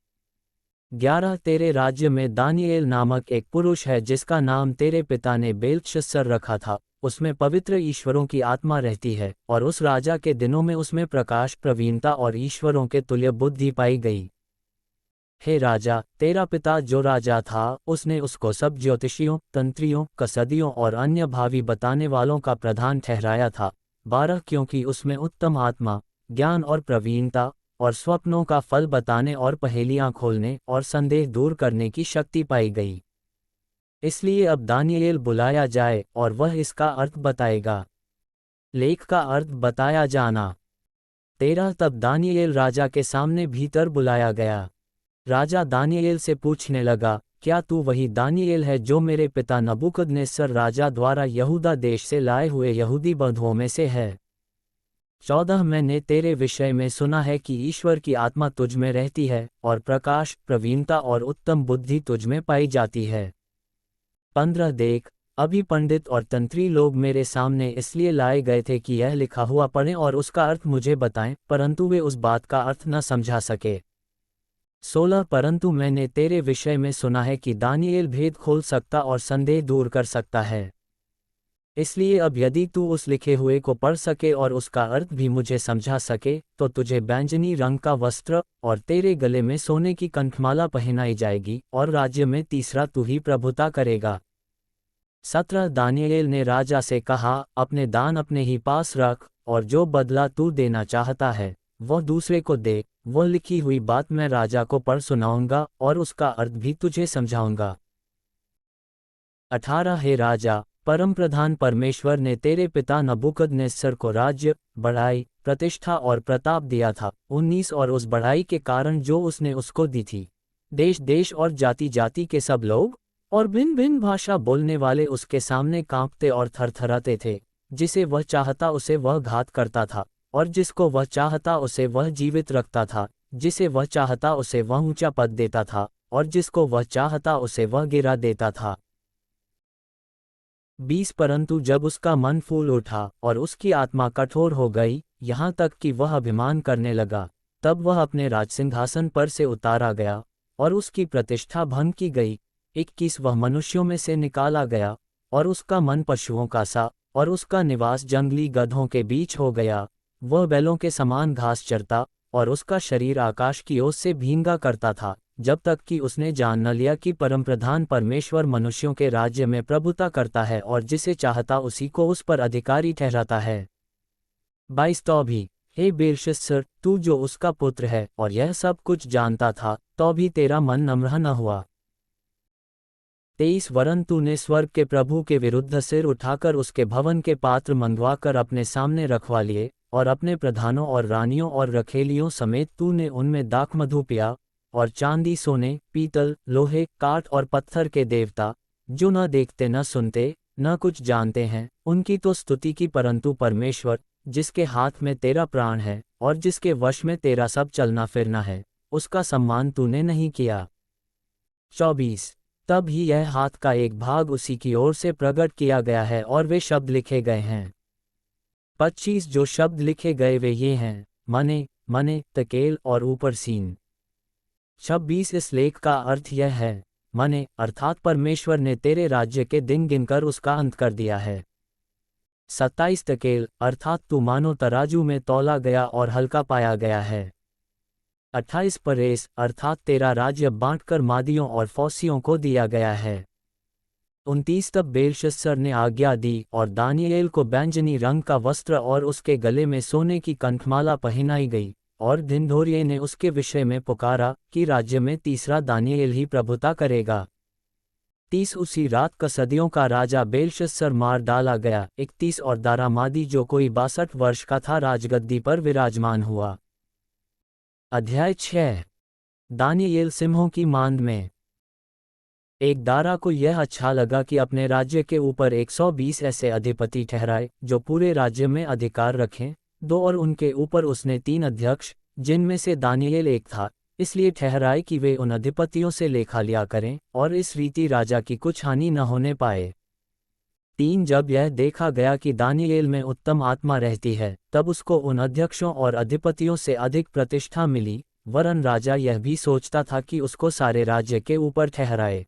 A: 11 तेरे राज्य में दानिएल नामक एक पुरुष है जिसका नाम तेरे पिता ने बेलशस्सर रखा था। उसमें पवित्र ईश्वरों की आत्मा रहती है, और उस राजा के दिनों में उसमें प्रकाश, प्रवीणता और ईश्वरों के तुल्य बुद्धि पाई गई। हे राजा, तेरा पिता जो राजा था, उसने उसको सब ज्योतिषियों, तंत्रियों, कसदियों और अन्य भावी बताने वालों का प्रधान ठहराया था। 12 क्योंकि उसमें उत्तम आत्मा, ज्ञान और प्रवीणता और स्वप्नों का फल बताने और पहेलियां खोलने और संदेह दूर करने की शक्ति पाई गई। इसलिए अब दानिएल बुलाया जाए और वह इसका अर्थ बताएगा। लेख का अर्थ बताया जाना। 13 तब दानिएल राजा के सामने भीतर बुलाया गया। राजा दानिएल से पूछने लगा, क्या तू वही दानिएल है जो मेरे पिता नबूकदनेस्सर राजा द्वारा यहूदा देश से लाए हुए यहूदी बंधुओं में से है? 14 मैंने तेरे विषय में सुना है कि ईश्वर की आत्मा तुझ में रहती है और प्रकाश, प्रवीणता और उत्तम बुद्धि तुझ में पाई जाती है। 15 देख, अभी पंडित और तंत्री लोग मेरे सामने इसलिए लाए गए थे कि यह लिखा हुआ पढ़ें और उसका अर्थ मुझे बताएं, परंतु वे उस बात का अर्थ न समझा सके। 16 परंतु मैंने तेरे विषय में सुना है कि दानिएल भेद खोल सकता और संदेह दूर कर सकता है। इसलिए अब यदि तू उस लिखे हुए को पढ़ सके और उसका अर्थ भी मुझे समझा सके, तो तुझे बैंजनी रंग का वस्त्र और तेरे गले में सोने की कंठमाला पहनाई जाएगी और राज्य में तीसरा तू ही प्रभुता करेगा। 17 दानिएल ने राजा से कहा, अपने दान अपने ही पास रख, और जो बदला तू देना चाहता है वह दूसरे को दे। वह लिखी हुई बात मैं राजा को पढ़ सुनाऊंगा और उसका अर्थ भी तुझे समझाऊंगा। 18 हे राजा, परम प्रधान परमेश्वर ने तेरे पिता नबूकदनेस्सर को राज्य, बढ़ाई, प्रतिष्ठा और प्रताप दिया था। 19 और उस बढ़ाई के कारण जो उसने उसको दी थी, देश देश और जाति जाति के सब लोग और भिन्न भिन्न भाषा बोलने वाले उसके सामने कांपते और थरथराते थे। जिसे वह चाहता उसे वह घात करता था, और जिसको वह चाहता उसे वह जीवित रखता था। जिसे वह चाहता उसे वह ऊंचा पद देता था, और जिसको वह चाहता उसे वह गिरा देता था। 20 परंतु जब उसका मन फूल उठा और उसकी आत्मा कठोर हो गई, यहाँ तक कि वह अभिमान करने लगा, तब वह अपने राजसिंहासन पर से उतारा गया और उसकी प्रतिष्ठा भंग की गई। 21 वह मनुष्यों में से निकाला गया, और उसका मन पशुओं का सा, और उसका निवास जंगली गधों के बीच हो गया। वह बैलों के समान घास चरता, और उसका शरीर आकाश की ओस से भींगा करता था, जब तक कि उसने जान न लिया कि परमप्रधान परमेश्वर मनुष्यों के राज्य में प्रभुता करता है और जिसे चाहता उसी को उस पर अधिकारी ठहराता है। 22 तो भी, हे बेलशस्सर, तू जो उसका पुत्र है और यह सब कुछ जानता था, तो भी तेरा मन नम्र न हुआ। 23 वरन तूने स्वर्ग के प्रभु के विरुद्ध सिर उठाकर उसके भवन के पात्र मंगवाकर अपने सामने रखवा लिए, और अपने प्रधानों और रानियों और रखेलियों समेत तूने उनमें दाखमधु पिया, और चांदी, सोने, पीतल, लोहे, काठ और पत्थर के देवता, जो न देखते न सुनते न कुछ जानते हैं, उनकी तो स्तुति की, परंतु परमेश्वर, जिसके हाथ में तेरा प्राण है और जिसके वश में तेरा सब चलना फिरना है, उसका सम्मान तूने नहीं किया। 24 तब ही यह हाथ का एक भाग उसी की ओर से प्रकट किया गया है और वे शब्द लिखे गए हैं। 25 जो शब्द लिखे गए वे ये हैं, मने, मने, तकेल और ऊपर सीन। 26 इस लेख का अर्थ यह है, मने अर्थात परमेश्वर ने तेरे राज्य के दिन गिनकर उसका अंत कर दिया है। 27 तकेल अर्थात तू मानो तराजू में तौला गया और हल्का पाया गया है। 28 परेस अर्थात तेरा राज्य बांटकर मादियों और फौसियों को दिया गया है। 29 तब बेलशस्सर ने आज्ञा दी और दानियेल को बैंजनी रंग का वस्त्र और उसके गले में सोने की कंठमाला पहनाई गई, और धिनढोरिये ने उसके विषय में पुकारा कि राज्य में तीसरा दानियेल ही प्रभुता करेगा। 30 उसी रात कसदियों का राजा बेलशस्सर मार डाला गया। 31 और दारामादी जो कोई 62 वर्ष का था राजगद्दी पर विराजमान हुआ। अध्याय 6। दानियेल सिंहों की मांद में। एक दारा को यह अच्छा लगा कि अपने राज्य के ऊपर 120 ऐसे अधिपति ठहराए जो पूरे राज्य में अधिकार रखें। 2 और उनके ऊपर उसने 3 अध्यक्ष, जिनमें से दानियेल एक था, इसलिए ठहराए कि वे उन अधिपतियों से लेखा लिया करें और इस रीति राजा की कुछ हानि न होने पाए। 3 जब यह देखा गया कि दानियेल में उत्तम आत्मा रहती है, तब उसको उन अध्यक्षों और अधिपतियों से अधिक प्रतिष्ठा मिली, वरन राजा यह भी सोचता था कि उसको सारे राज्य के ऊपर ठहराए।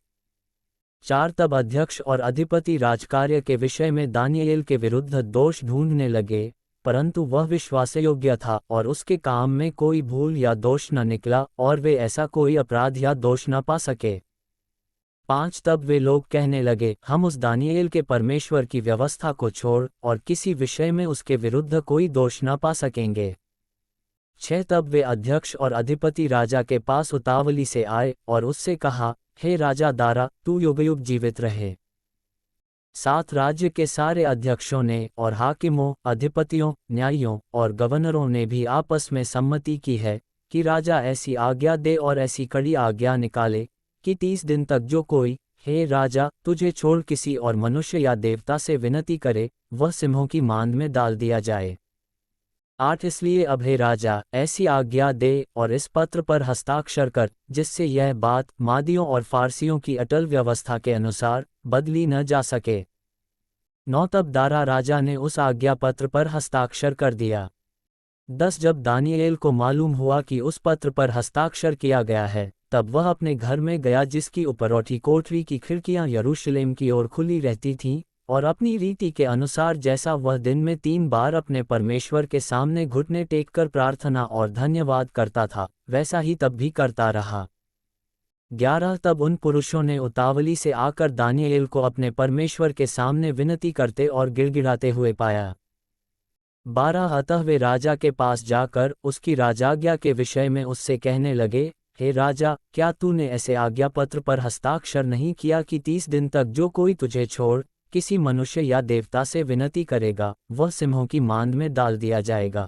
A: 4 तब अध्यक्ष और अधिपति राजकार्य के विषय में दानियेल के विरुद्ध दोष ढूंढने लगे, परंतु वह विश्वासयोग्य था और उसके काम में कोई भूल या दोष न निकला और वे ऐसा कोई अपराध या दोष न पा सके। 5 तब वे लोग कहने लगे, हम उस दानियेल के परमेश्वर की व्यवस्था को छोड़ और किसी विषय में उसके विरुद्ध कोई दोष न पा सकेंगे। 6 तब वे अध्यक्ष और अधिपति राजा के पास उतावली से आए और उससे कहा, हे राजा दारा, तू युगयुग जीवित रहे। 7 राज्य के सारे अध्यक्षों ने और हाकिमों, अधिपतियों, न्यायियों और गवर्नरों ने भी आपस में सम्मति की है कि राजा ऐसी आज्ञा दे और ऐसी कड़ी आज्ञा निकाले कि 30 दिन तक जो कोई, हे राजा, तुझे छोड़ किसी और मनुष्य या देवता से विनती करे, वह सिंहों की मांद में डाल दिया जाए। 8 इसलिए अब हे राजा, ऐसी आज्ञा दे और इस पत्र पर हस्ताक्षर कर, जिससे यह बात मादियों और फारसियों की अटल व्यवस्था के अनुसार बदली न जा सके। 9 तब दारा राजा ने उस आज्ञा पत्र पर हस्ताक्षर कर दिया। 10 जब दानियेल को मालूम हुआ कि उस पत्र पर हस्ताक्षर किया गया है, तब वह अपने घर में गया जिसकी ऊपरौठी कोठरी की खिड़कियां यरूशलेम की ओर खुली रहती थीं, और अपनी रीति के अनुसार जैसा वह दिन में 3 बार अपने परमेश्वर के सामने घुटने टेककर प्रार्थना और धन्यवाद करता था, वैसा ही तब भी करता रहा। 11 तब उन पुरुषों ने उतावली से आकर दानियेल को अपने परमेश्वर के सामने विनती करते और गिड़गिड़ाते हुए पाया। 12 अतः वे राजा के पास जाकर उसकी राजाज्ञा के विषय में उससे कहने लगे, हे राजा, क्या तूने ऐसे आज्ञा पत्र पर हस्ताक्षर नहीं किया कि 30 दिन तक जो कोई तुझे छोड़ किसी मनुष्य या देवता से विनती करेगा, वह सिंहों की मांद में डाल दिया जाएगा?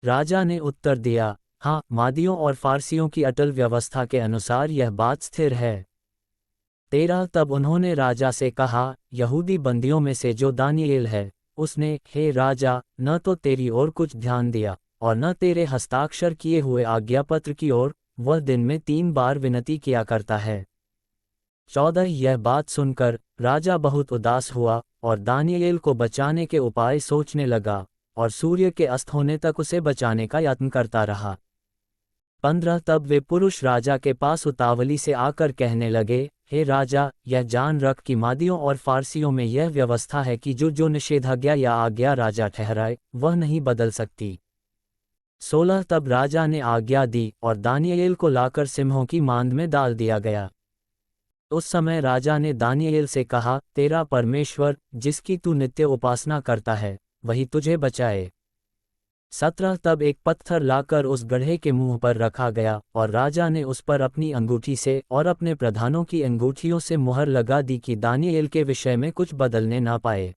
A: राजा ने उत्तर दिया, हाँ, मादियों और फारसियों की अटल व्यवस्था के अनुसार यह बात स्थिर है। 13 तब उन्होंने राजा से कहा, यहूदी बंदियों में से जो दानियेल है, उसने, हे राजा, न तो तेरी ओर कुछ ध्यान दिया और न तेरे हस्ताक्षर किए हुए आज्ञापत्र की ओर, वह दिन में 3 बार विनती किया करता है। 14 यह बात सुनकर राजा बहुत उदास हुआ और दानियेल को बचाने के उपाय सोचने लगा, और सूर्य के अस्त होने तक उसे बचाने का यत्न करता रहा। 15 तब वे पुरुष राजा के पास उतावली से आकर कहने लगे, हे राजा, यह जान रख कि मादियों और फारसियों में यह व्यवस्था है कि जो निषेधाज्ञा या आज्ञा राजा ठहराए, वह नहीं बदल सकती। 16 तब राजा ने आज्ञा दी और दानियेल को लाकर सिंहों की मांद में डाल दिया गया। उस समय राजा ने दानियेल से कहा, तेरा परमेश्वर, जिसकी तू नित्य उपासना करता है, वही तुझे बचाए। 17 तब एक पत्थर लाकर उस गड्ढे के मुंह पर रखा गया और राजा ने उस पर अपनी अंगूठी से और अपने प्रधानों की अंगूठियों से मुहर लगा दी कि दानियेल के विषय में कुछ बदलने ना पाए।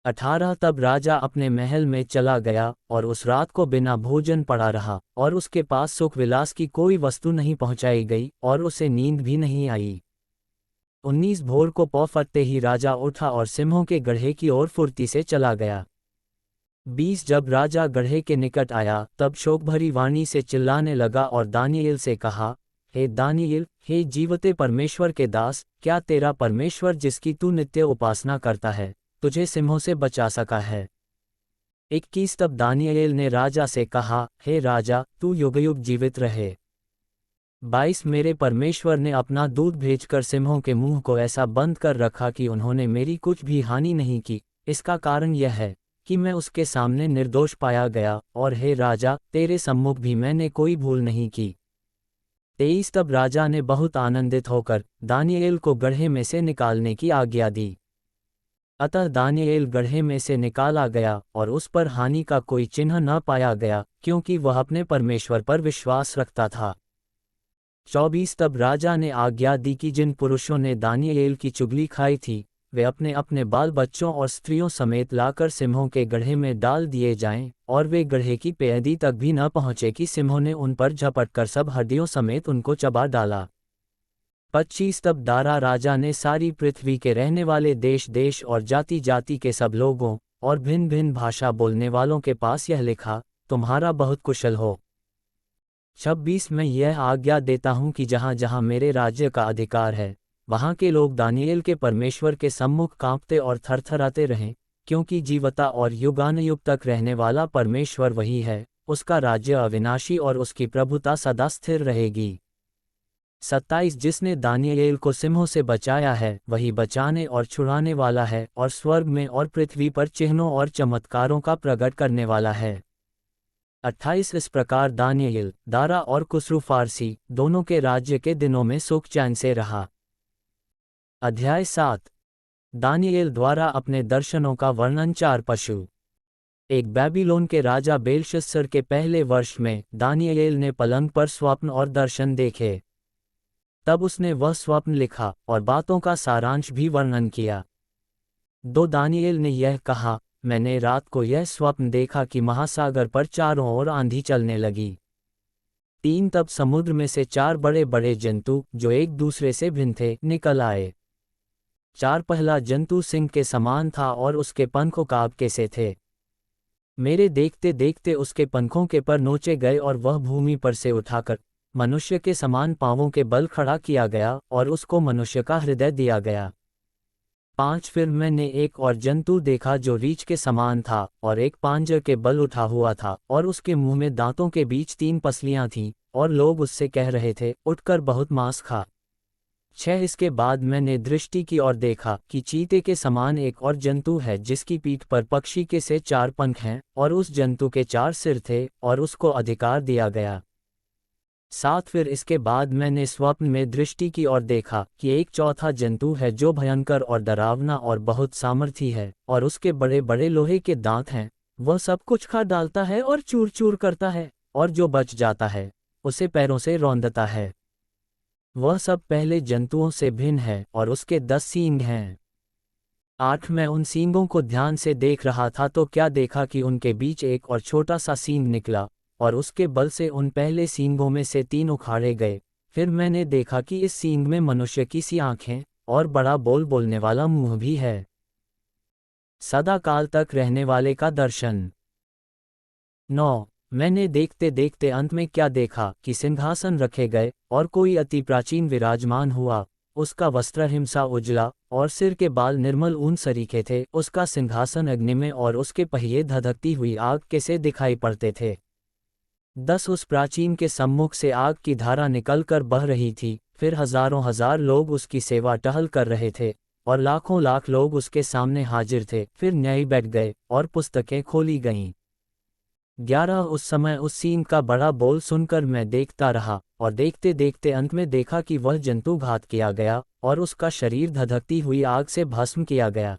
A: 18 तब राजा अपने महल में चला गया और उस रात को बिना भोजन पड़ा रहा, और उसके पास सुख विलास की कोई वस्तु नहीं पहुंचाई गई और उसे नींद भी नहीं आई। 19 भोर को पौ फटते ही राजा उठा और सिंहों के गड्ढे की ओर फुर्ती से चला गया। 20 जब राजा गड्ढे के निकट आया, तब शोकभरी वाणी से चिल्लाने लगा और दानियेल से कहा, हे दानियेल, हे जीवते परमेश्वर के दास, क्या तेरा परमेश्वर जिसकी तू नित्य उपासना करता है, तुझे सिंहों से बचा सका है? 21 तब दानियेल ने राजा से कहा, हे राजा, तू युगयुग जीवित रहे। 22 मेरे परमेश्वर ने अपना दूत भेजकर सिंहों के मुंह को ऐसा बंद कर रखा कि उन्होंने मेरी कुछ भी हानि नहीं की। इसका कारण यह है कि मैं उसके सामने निर्दोष पाया गया, और हे राजा, तेरे सम्मुख भी मैंने कोई भूल नहीं की। 23 तब राजा ने बहुत आनंदित होकर दानियेल को गड्ढे में से निकालने की आज्ञा दी। अतः दानियेल गड्ढे में से निकाला गया और उस पर हानि का कोई चिन्ह न पाया गया, क्योंकि वह अपने परमेश्वर पर विश्वास रखता था। 24 तब राजा ने आज्ञा दी कि जिन पुरुषों ने दानियेल की चुगली खाई थी, वे अपने अपने बाल बच्चों और स्त्रियों समेत लाकर सिंहों के गड्ढे में डाल दिए जाएं, और वे गड्ढे की पैदी तक भी न पहुँचे कि सिंहों ने उन पर झपटकर सब हड्डियों समेत उनको चबा डाला। 25 तब दारा राजा ने सारी पृथ्वी के रहने वाले देश देश और जाति जाति के सब लोगों और भिन्न भिन्न भाषा बोलने वालों के पास यह लिखा, तुम्हारा बहुत कुशल हो। 26 मैं यह आज्ञा देता हूँ कि जहाँ जहाँ मेरे राज्य का अधिकार है, वहाँ के लोग दानियेल के परमेश्वर के सम्मुख कांपते और थरथराते रहें, क्योंकि जीवता और युगानुयुग तक रहने वाला परमेश्वर वही है, उसका राज्य अविनाशी और उसकी प्रभुता सदा स्थिर रहेगी। 27 जिसने दानियेल को सिंहों से बचाया है, वही बचाने और छुड़ाने वाला है और स्वर्ग में और पृथ्वी पर चिन्हों और चमत्कारों का प्रकट करने वाला है। 28 इस प्रकार दानियेल, दारा और कुस्रू फारसी दोनों के राज्य के दिनों में सुख चैन से रहा। अध्याय 7 दानियेल द्वारा अपने दर्शनों का वर्णन। 4 पशु। एक बेबीलोन के राजा बेलशस्सर के पहले वर्ष में दानियेल ने पलंग पर स्वप्न और दर्शन देखे। तब उसने वह स्वप्न लिखा और बातों का सारांश भी वर्णन किया। 2 दानियेल ने यह कहा, मैंने रात को यह स्वप्न देखा कि महासागर पर चारों ओर आंधी चलने लगी। 3 तब समुद्र में से 4 बड़े बड़े जंतु जो एक दूसरे से भिन्न थे निकल आए। 4 पहला जंतु सिंह के समान था और उसके पंख उकाब के से थे। मेरे देखते देखते उसके पंखों के पर नोचे गए और वह भूमि पर से उठाकर मनुष्य के समान पांवों के बल खड़ा किया गया और उसको मनुष्य का हृदय दिया गया। 5 फिर मैंने एक और जंतु देखा जो रीछ के समान था और एक पांजर के बल उठा हुआ था और उसके मुंह में दांतों के बीच 3 पसलियां थीं और लोग उससे कह रहे थे, उठकर बहुत मांस खा। 6 इसके बाद मैंने दृष्टि की और देखा कि चीते के समान एक और जंतु है जिसकी पीठ पर पक्षी के से 4 पंख हैं और उस जंतु के 4 सिर थे और उसको अधिकार दिया गया। 7 फिर इसके बाद मैंने स्वप्न में दृष्टि की और देखा कि एक चौथा जंतु है जो भयंकर और डरावना और बहुत सामर्थी है और उसके बड़े बड़े लोहे के दांत हैं। वह सब कुछ खा डालता है और चूर चूर करता है, और जो बच जाता है उसे पैरों से रौंदता है। वह सब पहले जंतुओं से भिन्न है और उसके 10 सींग हैं। 8 मैं उन सींगों को ध्यान से देख रहा था तो क्या देखा कि उनके बीच एक और छोटा सा सींग निकला और उसके बल से उन पहले सींगों में से 3 उखाड़े गए। फिर मैंने देखा कि इस सींग में मनुष्य की सी आंखें और बड़ा बोलने वाला मुंह भी है। सदा काल तक रहने वाले का दर्शन। 9 मैंने देखते देखते अंत में क्या देखा कि सिंहासन रखे गए और कोई अति प्राचीन विराजमान हुआ। उसका वस्त्र हिमसा उजला और सिर के बाल निर्मल ऊन सरीखे थे। उसका सिंहासन अग्नि में और उसके पहिए धधकती हुई आग के से दिखाई पड़ते थे। 10 उस प्राचीन के सम्मुख से आग की धारा निकलकर बह रही थी। फिर हजारों हजार लोग उसकी सेवा टहल कर रहे थे और लाखों लाख लोग उसके सामने हाजिर थे। फिर न्यायी बैठ गए और पुस्तकें खोली गईं। 11 उस समय उस सींग का बड़ा बोल सुनकर मैं देखता रहा और देखते देखते अंत में देखा कि वह जंतु घात किया गया और उसका शरीर धधकती हुई आग से भस्म किया गया।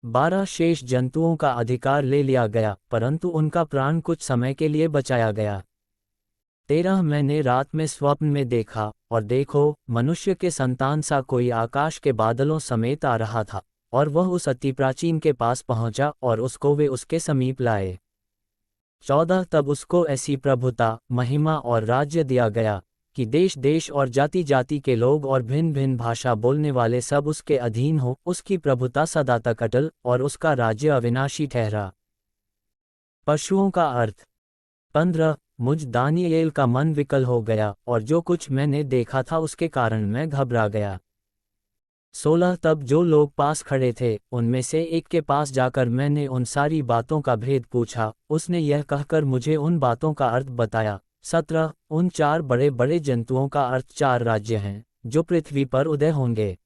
A: 12 शेष जंतुओं का अधिकार ले लिया गया, परंतु उनका प्राण कुछ समय के लिए बचाया गया। 13 मैंने रात में स्वप्न में देखा और देखो, मनुष्य के संतान सा कोई आकाश के बादलों समेत आ रहा था और वह उस अति प्राचीन के पास पहुंचा और उसको वे उसके समीप लाए। 14 तब उसको ऐसी प्रभुता, महिमा और राज्य दिया गया कि देश देश और जाति जाति के लोग और भिन्न भिन्न भाषा बोलने वाले सब उसके अधीन हो। उसकी प्रभुता सदा तक अटल और उसका राज्य अविनाशी ठहरा। पशुओं का अर्थ। 15 मुझ दानियेल का मन विकल हो गया और जो कुछ मैंने देखा था उसके कारण मैं घबरा गया। 16 तब जो लोग पास खड़े थे उनमें से एक के पास जाकर मैंने उन सारी बातों का भेद पूछा। उसने यह कहकर मुझे उन बातों का अर्थ बताया। 17 उन 4 बड़े बड़े जंतुओं का अर्थ 4 राज्य हैं जो पृथ्वी पर उदय होंगे।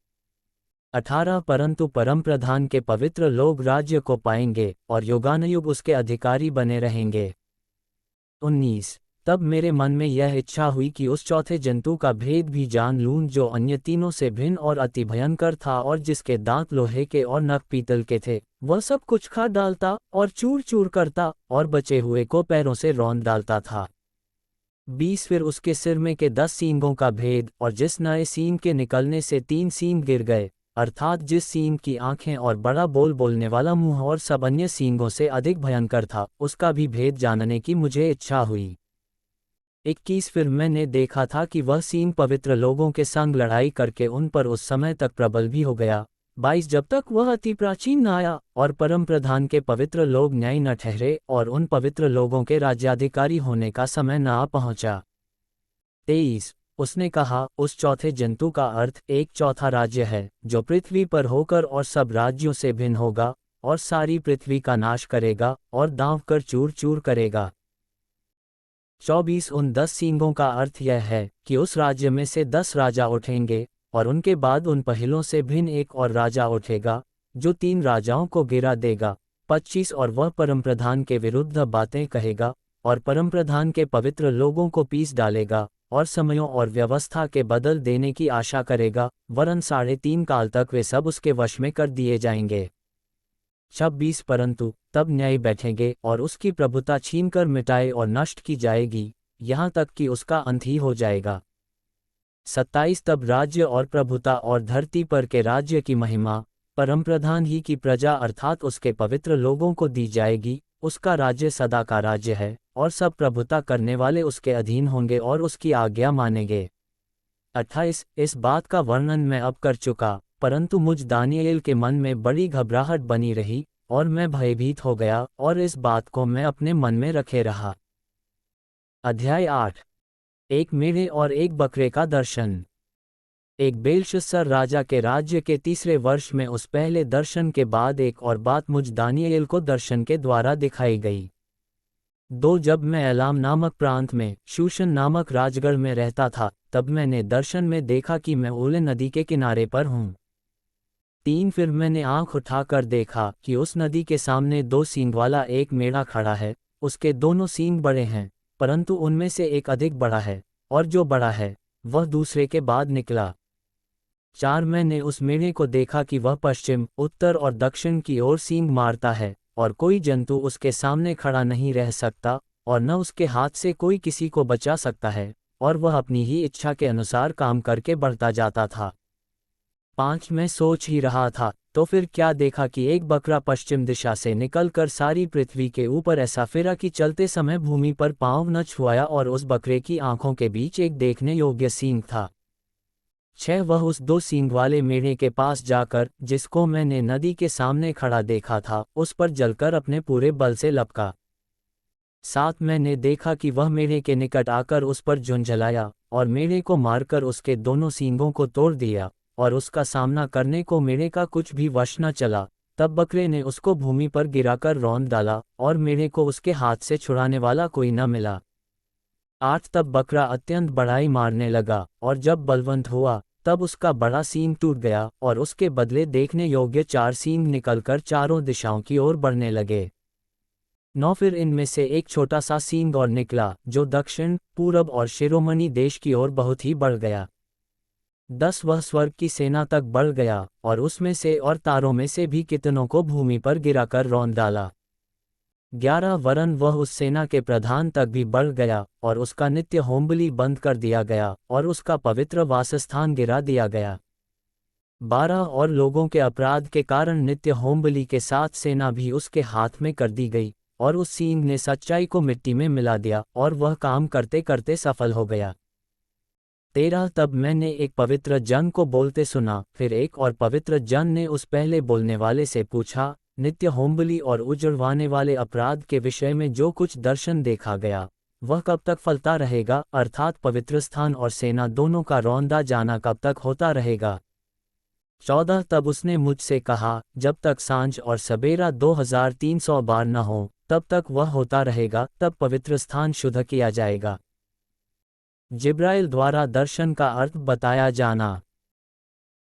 A: 18 परंतु परम प्रधान के पवित्र लोग राज्य को पाएंगे और युगानुयुग उसके अधिकारी बने रहेंगे। 19 तब मेरे मन में यह इच्छा हुई कि उस चौथे जंतु का भेद भी जान लूं, जो अन्य तीनों से भिन्न और अति भयंकर था और जिसके दांत लोहे के और नख पीतल के थे। वह सब कुछ खा डालता और चूर चूर करता और बचे हुए को पैरों से रौंद डालता था। 20 फिर उसके सिर में के 10 सींगों का भेद, और जिस नए सींग के निकलने से 3 सींग गिर गए, अर्थात जिस सींग की आंखें और बड़ा बोलने वाला मुंह और सब अन्य सींगों से अधिक भयंकर था, उसका भी भेद जानने की मुझे इच्छा हुई। 21 फिर मैंने देखा था कि वह सींग पवित्र लोगों के संग लड़ाई करके उन पर उस समय तक प्रबल भी हो गया। 22 जब तक वह अति प्राचीन न आया और परम प्रधान के पवित्र लोग न्याय न ठहरे और उन पवित्र लोगों के राज्याधिकारी होने का समय न आ पहुंचा। 23 उसने कहा, उस चौथे जंतु का अर्थ एक चौथा राज्य है, जो पृथ्वी पर होकर और सब राज्यों से भिन्न होगा और सारी पृथ्वी का नाश करेगा और दांव कर चूर चूर करेगा। 24 उन 10 सींगों का अर्थ यह है कि उस राज्य में से 10 राजा उठेंगे और उनके बाद उन पहलों से भिन्न एक और राजा उठेगा, जो 3 राजाओं को गिरा देगा। 25 और वह परमप्रधान के विरुद्ध बातें कहेगा और परमप्रधान के पवित्र लोगों को पीस डालेगा और समयों और व्यवस्था के बदल देने की आशा करेगा, वरन 3.5 काल तक वे सब उसके वश में कर दिए जाएंगे। 26 परंतु तब न्याय बैठेंगे और उसकी प्रभुता छीनकर मिटाए और नष्ट की जाएगी, यहाँ तक कि उसका अंत ही हो जाएगा। 27 तब राज्य और प्रभुता और धरती पर के राज्य की महिमा परमप्रधान ही की प्रजा अर्थात उसके पवित्र लोगों को दी जाएगी। उसका राज्य सदा का राज्य है और सब प्रभुता करने वाले उसके अधीन होंगे और उसकी आज्ञा मानेंगे। 28 इस बात का वर्णन मैं अब कर चुका, परंतु मुझ दानियेल के मन में बड़ी घबराहट बनी रही और मैं भयभीत हो गया और इस बात को मैं अपने मन में रखे रहा। अध्याय 8 एक मेढ़े और एक बकरे का दर्शन। एक बेलशस्सर राजा के राज्य के 3 वर्ष में उस पहले दर्शन के बाद एक और बात मुझ दानियेल को दर्शन के द्वारा दिखाई गई। 2 जब मैं एलाम नामक प्रांत में शूशन नामक राजगढ़ में रहता था, तब मैंने दर्शन में देखा कि मैं ओले नदी के किनारे पर हूँ। 3 फिर मैंने आंख उठाकर देखा कि उस नदी के सामने 2 सींग वाला एक मेढ़ा खड़ा है। उसके दोनों सींग बड़े हैं, परंतु उनमें से एक अधिक बड़ा है और जो बड़ा है वह दूसरे के बाद निकला। 4 मैंने उस मेढ़े को देखा कि वह पश्चिम, उत्तर और दक्षिण की ओर सींग मारता है और कोई जंतु उसके सामने खड़ा नहीं रह सकता और न उसके हाथ से कोई किसी को बचा सकता है, और वह अपनी ही इच्छा के अनुसार काम करके बढ़ता जाता था। 5 मैं सोच ही रहा था तो फिर क्या देखा कि एक बकरा पश्चिम दिशा से निकलकर सारी पृथ्वी के ऊपर ऐसा फिरा कि चलते समय भूमि पर पांव न छुआया, और उस बकरे की आंखों के बीच एक देखने योग्य सींग था। 6 वह उस 2 सींग वाले मेढ़े के पास जाकर, जिसको मैंने नदी के सामने खड़ा देखा था, उस पर जलकर अपने पूरे बल से लपका। 7 मैंने देखा कि वह मेढ़े के निकट आकर उस पर झुंझलाया और मेढ़े को मारकर उसके दोनों सींगों को तोड़ दिया, और उसका सामना करने को मेढ़े का कुछ भी वश न चला। तब बकरे ने उसको भूमि पर गिराकर रौंद डाला और मेढ़े को उसके हाथ से छुड़ाने वाला कोई न मिला। 8 तब बकरा अत्यंत बढ़ाई मारने लगा और जब बलवंत हुआ तब उसका बड़ा सींग टूट गया और उसके बदले देखने योग्य 4 सींग निकलकर चारों दिशाओं की ओर बढ़ने लगे। 9 फिर इनमें से एक छोटा सा सींग और निकला, जो दक्षिण, पूरब और शिरोमणि देश की ओर बहुत ही बढ़ गया। 10 वह स्वर्ग की सेना तक बढ़ गया और उसमें से और तारों में से भी कितनों को भूमि पर गिराकर रौंद डाला। 11 वरन वह उस सेना के प्रधान तक भी बढ़ गया और उसका नित्य होमबलि बंद कर दिया गया और उसका पवित्र वासस्थान गिरा दिया गया। 12 और लोगों के अपराध के कारण नित्य होमबलि के साथ सेना भी उसके हाथ में कर दी गई, और उस सींग ने सच्चाई को मिट्टी में मिला दिया और वह काम करते करते सफल हो गया। 13 तब मैंने एक पवित्र जन को बोलते सुना। फिर एक और पवित्र जन ने उस पहले बोलने वाले से पूछा, नित्य होमबलि और उजड़वाने वाले अपराध के विषय में जो कुछ दर्शन देखा गया, वह कब तक फलता रहेगा, अर्थात पवित्र स्थान और सेना दोनों का रौंदा जाना कब तक होता रहेगा। 14 तब उसने मुझसे कहा, जब तक सांझ और सबेरा 2300 बार न हो तब तक वह होता रहेगा, तब पवित्र स्थान शुद्ध किया जाएगा। जिब्राइल द्वारा दर्शन का अर्थ बताया जाना।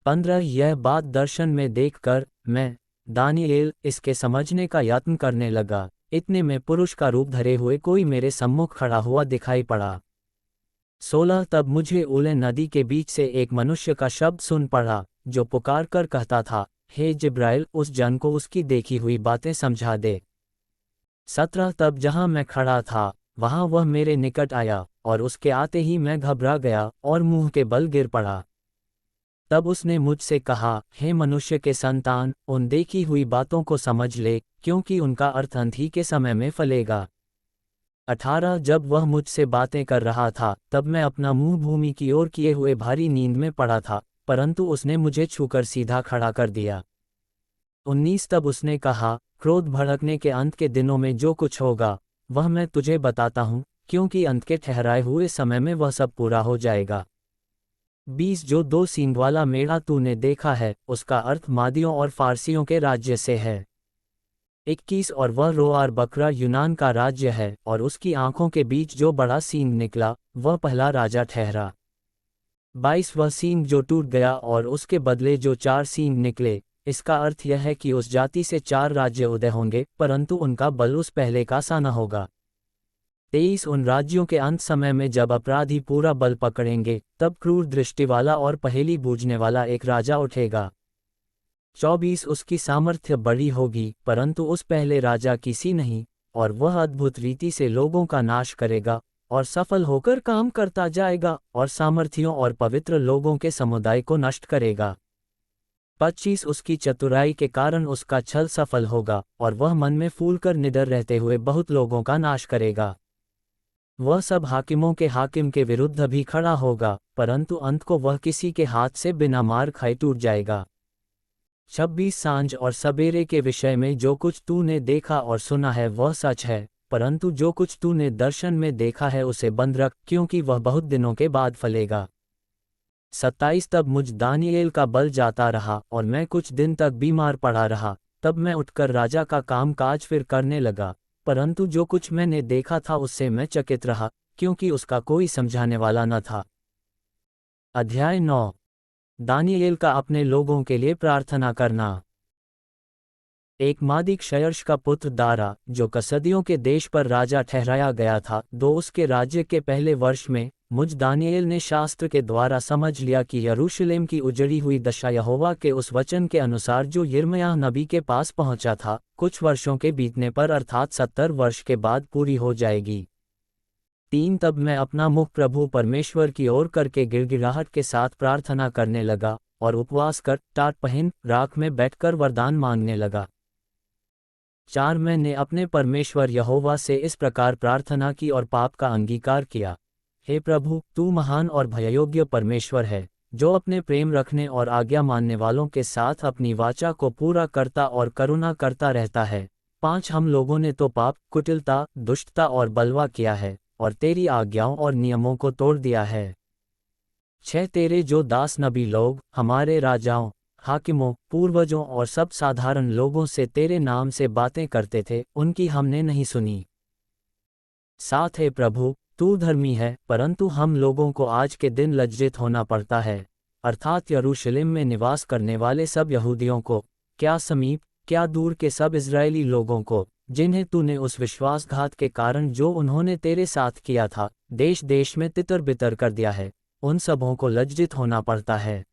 A: 15 यह बात दर्शन में देखकर मैं दानियेल इसके समझने का यत्न करने लगा। इतने में पुरुष का रूप धरे हुए कोई मेरे सम्मुख खड़ा हुआ दिखाई पड़ा। 16 तब मुझे उले नदी के बीच से एक मनुष्य का शब्द सुन पड़ा, जो पुकार कर कहता था, हे जिब्राइल, उस जन को उसकी देखी हुई बातें समझा दे। 17 तब जहाँ मैं खड़ा था वहाँ वह मेरे निकट आया, और उसके आते ही मैं घबरा गया और मुंह के बल गिर पड़ा। तब उसने मुझसे कहा, हे मनुष्य के संतान, उन देखी हुई बातों को समझ ले, क्योंकि उनका अर्थ अंत ही के समय में फलेगा। 18 जब वह मुझसे बातें कर रहा था तब मैं अपना मुंह भूमि की ओर किए हुए भारी नींद में पड़ा था, परंतु उसने मुझे छूकर सीधा खड़ा कर दिया। 19 तब उसने कहा, क्रोध भड़कने के अंत के दिनों में जो कुछ होगा वह मैं तुझे बताता हूँ, क्योंकि अंत के ठहराए हुए समय में वह सब पूरा हो जाएगा। 20 जो 2 सींग वाला मेढ़ा तूने देखा है, उसका अर्थ मादियों और फारसियों के राज्य से है। 21 और वह रोआर बकरा यूनान का राज्य है, और उसकी आंखों के बीच जो बड़ा सींग निकला वह पहला राजा ठहरा। 22 वह सींग जो टूट गया और उसके बदले जो 4 सींग निकले, इसका अर्थ यह है कि उस जाति से 4 राज्य उदय होंगे, परंतु उनका बल उस पहले का सा न होगा। 23 उन राज्यों के अंत समय में जब अपराधी पूरा बल पकड़ेंगे, तब क्रूर दृष्टि वाला और पहेली बूझने वाला एक राजा उठेगा। 24 उसकी सामर्थ्य बड़ी होगी, परंतु उस पहले राजा की सी नहीं, और वह अद्भुत रीति से लोगों का नाश करेगा और सफल होकर काम करता जाएगा और सामर्थियों और पवित्र लोगों के समुदाय को नष्ट करेगा। 25 उसकी चतुराई के कारण उसका छल सफल होगा, और वह मन में फूलकर निडर रहते हुए बहुत लोगों का नाश करेगा। वह सब हाकिमों के हाकिम के विरुद्ध भी खड़ा होगा, परंतु अंत को वह किसी के हाथ से बिना मार खाए टूट जाएगा। 26 सांझ और सबेरे के विषय में जो कुछ तूने देखा और सुना है वह सच है, परंतु जो कुछ तूने दर्शन में देखा है उसे बंद रख, क्योंकि वह बहुत दिनों के बाद फलेगा। 27 तब मुझ दानिएल का बल जाता रहा और मैं कुछ दिन तक बीमार पड़ा रहा। तब मैं उठकर राजा का काम काज फिर करने लगा, परंतु जो कुछ मैंने देखा था उससे मैं चकित रहा, क्योंकि उसका कोई समझाने वाला न था। अध्याय 9 दानिएल का अपने लोगों के लिए प्रार्थना करना। एक मादी क्षयर्ष का पुत्र दारा, जो कसदियों के देश पर राजा ठहराया गया था, उसके राज्य के पहले वर्ष में मुझ दानिएल ने शास्त्र के द्वारा समझ लिया कि यरूशलेम की उजड़ी हुई दशा यहोवा के उस वचन के अनुसार जो यिर्मयाह नबी के पास पहुंचा था, कुछ वर्षों के बीतने पर अर्थात 70 वर्ष के बाद पूरी हो जाएगी। 3 तब मैं अपना मुख प्रभु परमेश्वर की ओर करके गिड़गिड़ाहट के साथ प्रार्थना करने लगा, और उपवास कर टाट पहन राख में बैठकर वरदान मांगने लगा। 4 मैंने अपने परमेश्वर यहोवा से इस प्रकार प्रार्थना की और पाप का अंगीकार किया, हे प्रभु, तू महान और भययोग्य परमेश्वर है, जो अपने प्रेम रखने और आज्ञा मानने वालों के साथ अपनी वाचा को पूरा करता और करुणा करता रहता है। 5 हम लोगों ने तो पाप, कुटिलता, दुष्टता और बलवा किया है, और तेरी आज्ञाओं और नियमों को तोड़ दिया है। 6 तेरे जो दास नबी लोग हमारे राजाओं, हाकिमों, पूर्वजों और सब साधारण लोगों से तेरे नाम से बातें करते थे, उनकी हमने नहीं सुनी। 7 हे प्रभु, तू धर्मी है, परंतु हम लोगों को आज के दिन लज्जित होना पड़ता है, अर्थात यरूशलेम में निवास करने वाले सब यहूदियों को, क्या समीप क्या दूर के सब इज़राइली लोगों को, जिन्हें तूने उस विश्वासघात के कारण जो उन्होंने तेरे साथ किया था, देश देश में तितर बितर कर दिया है, उन सबों को लज्जित होना पड़ता है।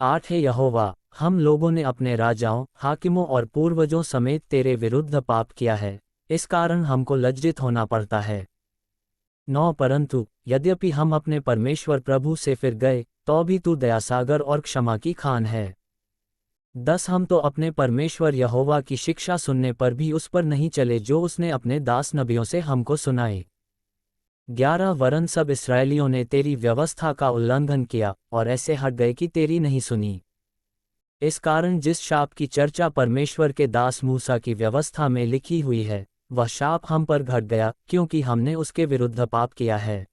A: 8 हे यहोवा, हम लोगों ने अपने राजाओं, हाकिमों और पूर्वजों समेत तेरे विरुद्ध पाप किया है, इस कारण हमको लज्जित होना पड़ता है। 9 परंतु यद्यपि हम अपने परमेश्वर प्रभु से फिर गए, तो भी तू दयासागर और क्षमा की खान है। 10 हम तो अपने परमेश्वर यहोवा की शिक्षा सुनने पर भी उस पर नहीं चले जो उसने अपने दास नबियों से हमको सुनाई। 11 वरन सब इस्राएलियों ने तेरी व्यवस्था का उल्लंघन किया और ऐसे हट गए कि तेरी नहीं सुनी। इस कारण जिस शाप की चर्चा परमेश्वर के दास मूसा की व्यवस्था में लिखी हुई है, वह शाप हम पर घट गया, क्योंकि हमने उसके विरुद्ध पाप किया है।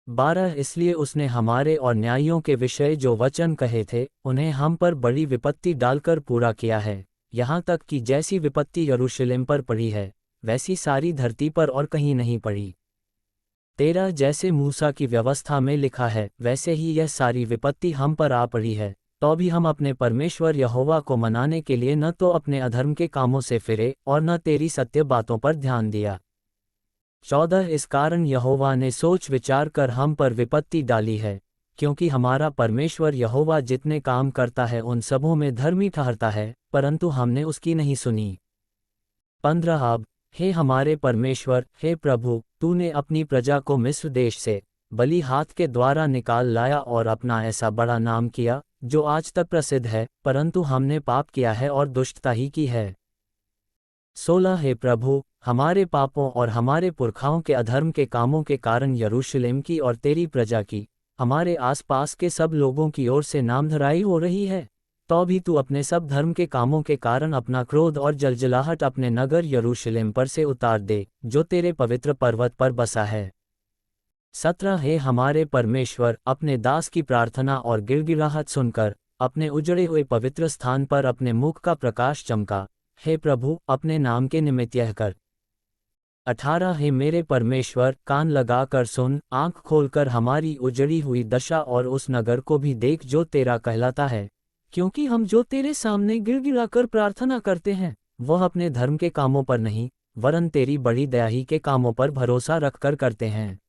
A: 12 इसलिए उसने हमारे और न्यायियों के विषय जो वचन कहे थे, उन्हें हम पर बड़ी विपत्ति डालकर पूरा किया है, यहाँ तक कि जैसी विपत्ति यरूशलेम पर पड़ी है, वैसी सारी धरती पर और कहीं नहीं पड़ी। 13 जैसे मूसा की व्यवस्था में लिखा है, वैसे ही यह सारी विपत्ति हम पर आ पड़ी है, तो भी हम अपने परमेश्वर यहोवा को मनाने के लिए न तो अपने अधर्म के कामों से फिरे और न तेरी सत्य बातों पर ध्यान दिया। 14 इस कारण यहोवा ने सोच विचार कर हम पर विपत्ति डाली है, क्योंकि हमारा परमेश्वर यहोवा जितने काम करता है उन सबों में धर्मी ठहरता है, परंतु हमने उसकी नहीं सुनी। 15 अब हे हमारे परमेश्वर, हे प्रभु, तूने अपनी प्रजा को मिस्र देश से बली हाथ के द्वारा निकाल लाया और अपना ऐसा बड़ा नाम किया जो आज तक प्रसिद्ध है, परंतु हमने पाप किया है और दुष्टता ही की है। 16 हे प्रभु, हमारे पापों और हमारे पुरखाओं के अधर्म के कामों के कारण यरूशलेम की और तेरी प्रजा की, हमारे आसपास के सब लोगों की ओर से नामधराई हो रही है। तो भी तू अपने सब धर्म के कामों के कारण अपना क्रोध और जलजलाहट अपने नगर यरूशलेम पर से उतार दे, जो तेरे पवित्र पर्वत पर बसा है। 17 हे हमारे परमेश्वर, अपने दास की प्रार्थना और गिड़गिड़ाहट सुनकर अपने उजड़े हुए पवित्र स्थान पर अपने मुख का प्रकाश चमका। हे प्रभु, अपने नाम के निमित्त यह कर। 18 हे मेरे परमेश्वर, कान लगाकर सुन, आंख खोलकर हमारी उजड़ी हुई दशा और उस नगर को भी देख जो तेरा कहलाता है, क्योंकि हम जो तेरे सामने गिड़गिड़ाकर प्रार्थना करते हैं वह अपने धर्म के कामों पर नहीं, वरन तेरी बड़ी दया ही के कामों पर भरोसा रखकर करते हैं।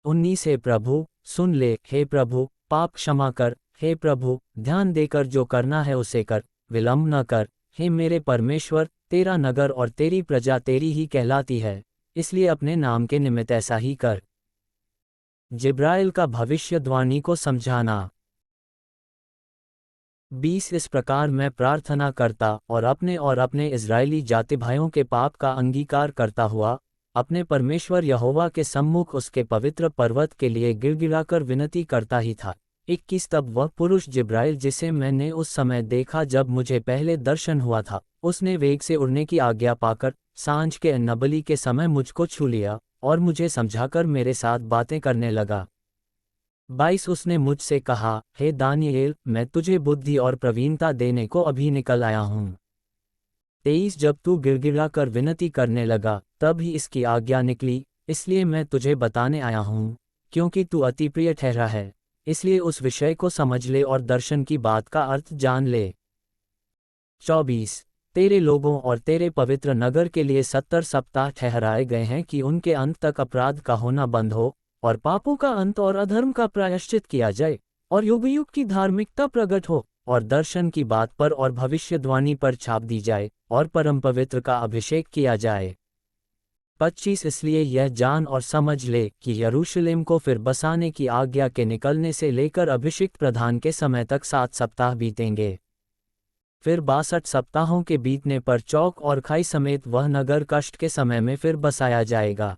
A: 19 हे प्रभु, सुन ले, हे प्रभु, पाप क्षमा कर, हे प्रभु, ध्यान देकर जो करना है उसे कर, विलंब न कर। हे मेरे परमेश्वर, तेरा नगर और तेरी प्रजा तेरी ही कहलाती है, इसलिए अपने नाम के निमित्त ऐसा ही कर। जिब्राइल का भविष्यद्वाणी को समझाना। 20 इस प्रकार मैं प्रार्थना करता और अपने इज़राइली जाति भाइयों के पाप का अंगीकार करता हुआ अपने परमेश्वर यहोवा के सम्मुख उसके पवित्र पर्वत के लिए गिड़गिड़ाकर विनती करता ही था। 21 तब वह पुरुष जिब्राइल जिसे मैंने उस समय देखा जब मुझे पहले दर्शन हुआ था, उसने वेग से उड़ने की आज्ञा पाकर सांझ के अन्नबलि के समय मुझको छू लिया और मुझे समझाकर मेरे साथ बातें करने लगा। 22 उसने मुझसे कहा, हे दानिएल, मैं तुझे बुद्धि और प्रवीणता देने को अभी निकल आया हूँ। 23 जब तू गिड़गिड़ाकर विनती करने लगा तब ही इसकी आज्ञा निकली, इसलिए मैं तुझे बताने आया हूँ, क्योंकि तू अति प्रिय ठहरा है, इसलिए उस विषय को समझ ले और दर्शन की बात का अर्थ जान ले। 24 तेरे लोगों और तेरे पवित्र नगर के लिए 70 सप्ताह ठहराए गए हैं कि उनके अंत तक अपराध का होना बंद हो और पापों का अंत और अधर्म का प्रायश्चित किया जाए और युग युग की धार्मिकता प्रकट हो और दर्शन की बात पर और भविष्यद्वाणी पर छाप दी जाए और परम पवित्र का अभिषेक किया जाए। 25 इसलिए यह जान और समझ ले कि यरूशलेम को फिर बसाने की आज्ञा के निकलने से लेकर अभिषिक्त प्रधान के समय तक 7 सप्ताह बीतेंगे। फिर 62 सप्ताहों के बीतने पर चौक और खाई समेत वह नगर कष्ट के समय में फिर बसाया जाएगा।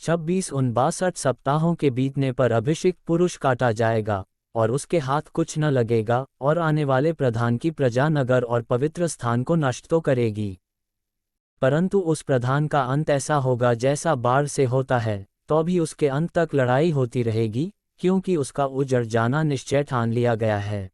A: 26 उन 62 सप्ताहों के बीतने पर अभिषिक्त पुरुष काटा जाएगा और उसके हाथ कुछ न लगेगा और आने वाले प्रधान की प्रजा नगर और पवित्र स्थान को नष्ट तो करेगी, परंतु उस प्रधान का अंत ऐसा होगा जैसा बाढ़ से होता है, तो भी उसके अंत तक लड़ाई होती रहेगी, क्योंकि उसका उजड़ जाना निश्चय ठान लिया गया है।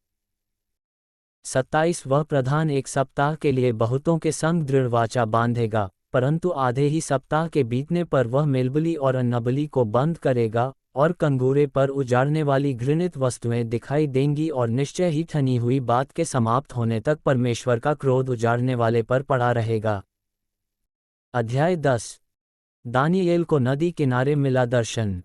A: 27 वह प्रधान एक सप्ताह के लिए बहुतों के संग दृढ़ वाचा बांधेगा, परंतु आधे ही सप्ताह के बीतने पर वह मेलबलि और अन्नबलि को बंद करेगा और कंगूरे पर उजाड़ने वाली घृणित वस्तुएं दिखाई देंगी और निश्चय ही ठनी हुई बात के समाप्त होने तक परमेश्वर का क्रोध उजाड़ने वाले पर पड़ा रहेगा। अध्याय 10 दानिएल को नदी किनारे मिला दर्शन।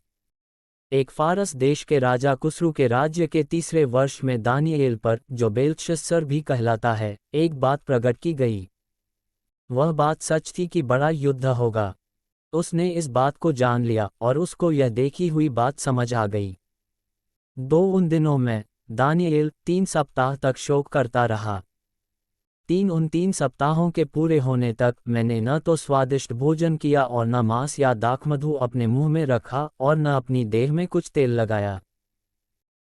A: एक फारस देश के राजा कुस्रू के राज्य के 3रे वर्ष में दानिएल पर, जो बेल्तशस्सर भी कहलाता है, एक बात प्रकट की गई। वह बात सच थी कि बड़ा युद्ध होगा। उसने इस बात को जान लिया और उसको यह देखी हुई बात समझ आ गई। उन दिनों में दानिएल 3 सप्ताह तक शोक करता रहा। उन 3 सप्ताहों के पूरे होने तक मैंने न तो स्वादिष्ट भोजन किया और न मांस या दाखमधु अपने मुंह में रखा और न अपनी देह में कुछ तेल लगाया।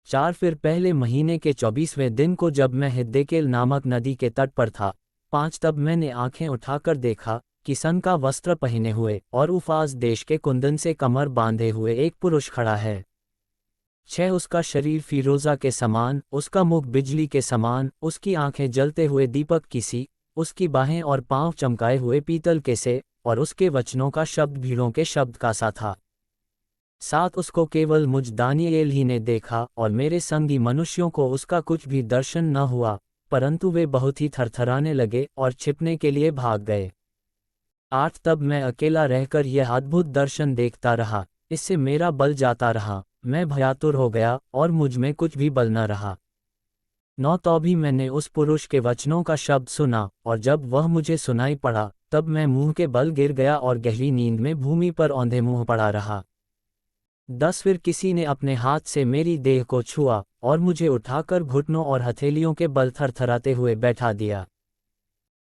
A: 4 फिर पहले महीने के 24वें दिन को जब मैं हिद्देकेल नामक नदी के तट पर था, 5 तब मैंने आंखें उठाकर देखा कि सन का वस्त्र पहने हुए और उफाज देश के कुंदन से कमर बांधे हुए एक पुरुष खड़ा है। 6 उसका शरीर फीरोजा के समान, उसका मुख बिजली के समान, उसकी आंखें जलते हुए दीपक की सी, उसकी बाहें और पांव चमकाए हुए पीतल के से, और उसके वचनों का शब्द भीड़ों के शब्द का सा था। 7 उसको केवल मुझ दानियेल ही ने देखा और मेरे संगी मनुष्यों को उसका कुछ भी दर्शन न हुआ, परंतु वे बहुत ही थरथराने लगे और छिपने के लिए भाग गए। 8 तब मैं अकेला रहकर यह अद्भुत दर्शन देखता रहा, इससे मेरा बल जाता रहा, मैं भयातुर हो गया और मुझ में कुछ भी बल न रहा। 9 तो भी मैंने उस पुरुष के वचनों का शब्द सुना, और जब वह मुझे सुनाई पड़ा, तब मैं मुंह के बल गिर गया और गहरी नींद में भूमि पर औंधे मुंह पड़ा रहा। 10 फिर किसी ने अपने हाथ से मेरी देह को छुआ और मुझे उठाकर घुटनों और हथेलियों के बल थरथराते हुए बैठा दिया।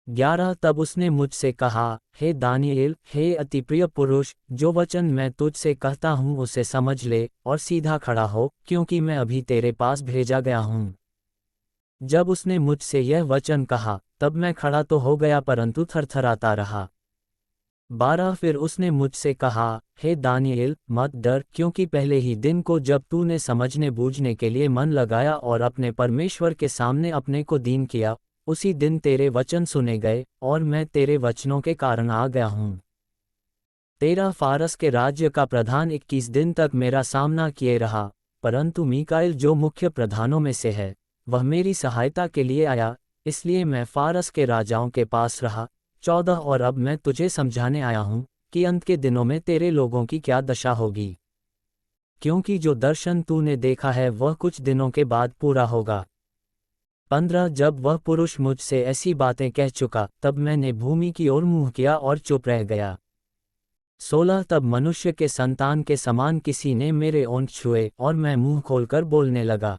A: 11 तब उसने मुझसे कहा, हे दानियेल, हे अति प्रिय पुरुष, जो वचन मैं तुझसे कहता हूँ उसे समझ ले और सीधा खड़ा हो, क्योंकि मैं अभी तेरे पास भेजा गया हूँ। जब उसने मुझसे यह वचन कहा, तब मैं खड़ा तो हो गया परंतु थरथराता रहा। 12 फिर उसने मुझसे कहा, हे दानियेल, मत डर, क्योंकि पहले ही दिन को जब तूने समझने बूझने के लिए मन लगाया और अपने परमेश्वर के सामने अपने को दीन किया, उसी दिन तेरे वचन सुने गए, और मैं तेरे वचनों के कारण आ गया हूँ। 13 फारस के राज्य का प्रधान 21 दिन तक मेरा सामना किए रहा, परंतु मीकाएल जो मुख्य प्रधानों में से है, वह मेरी सहायता के लिए आया, इसलिए मैं फारस के राजाओं के पास रहा। 14 और अब मैं तुझे समझाने आया हूँ कि अंत के दिनों में तेरे लोगों की क्या दशा होगी, क्योंकि जो दर्शन तूने देखा है वह कुछ दिनों के बाद पूरा होगा। 15 जब वह पुरुष मुझसे ऐसी बातें कह चुका, तब मैंने भूमि की ओर मुँह किया और चुप रह गया। 16 तब मनुष्य के संतान के समान किसी ने मेरे ओंठ छुए और मैं मुँह खोलकर बोलने लगा।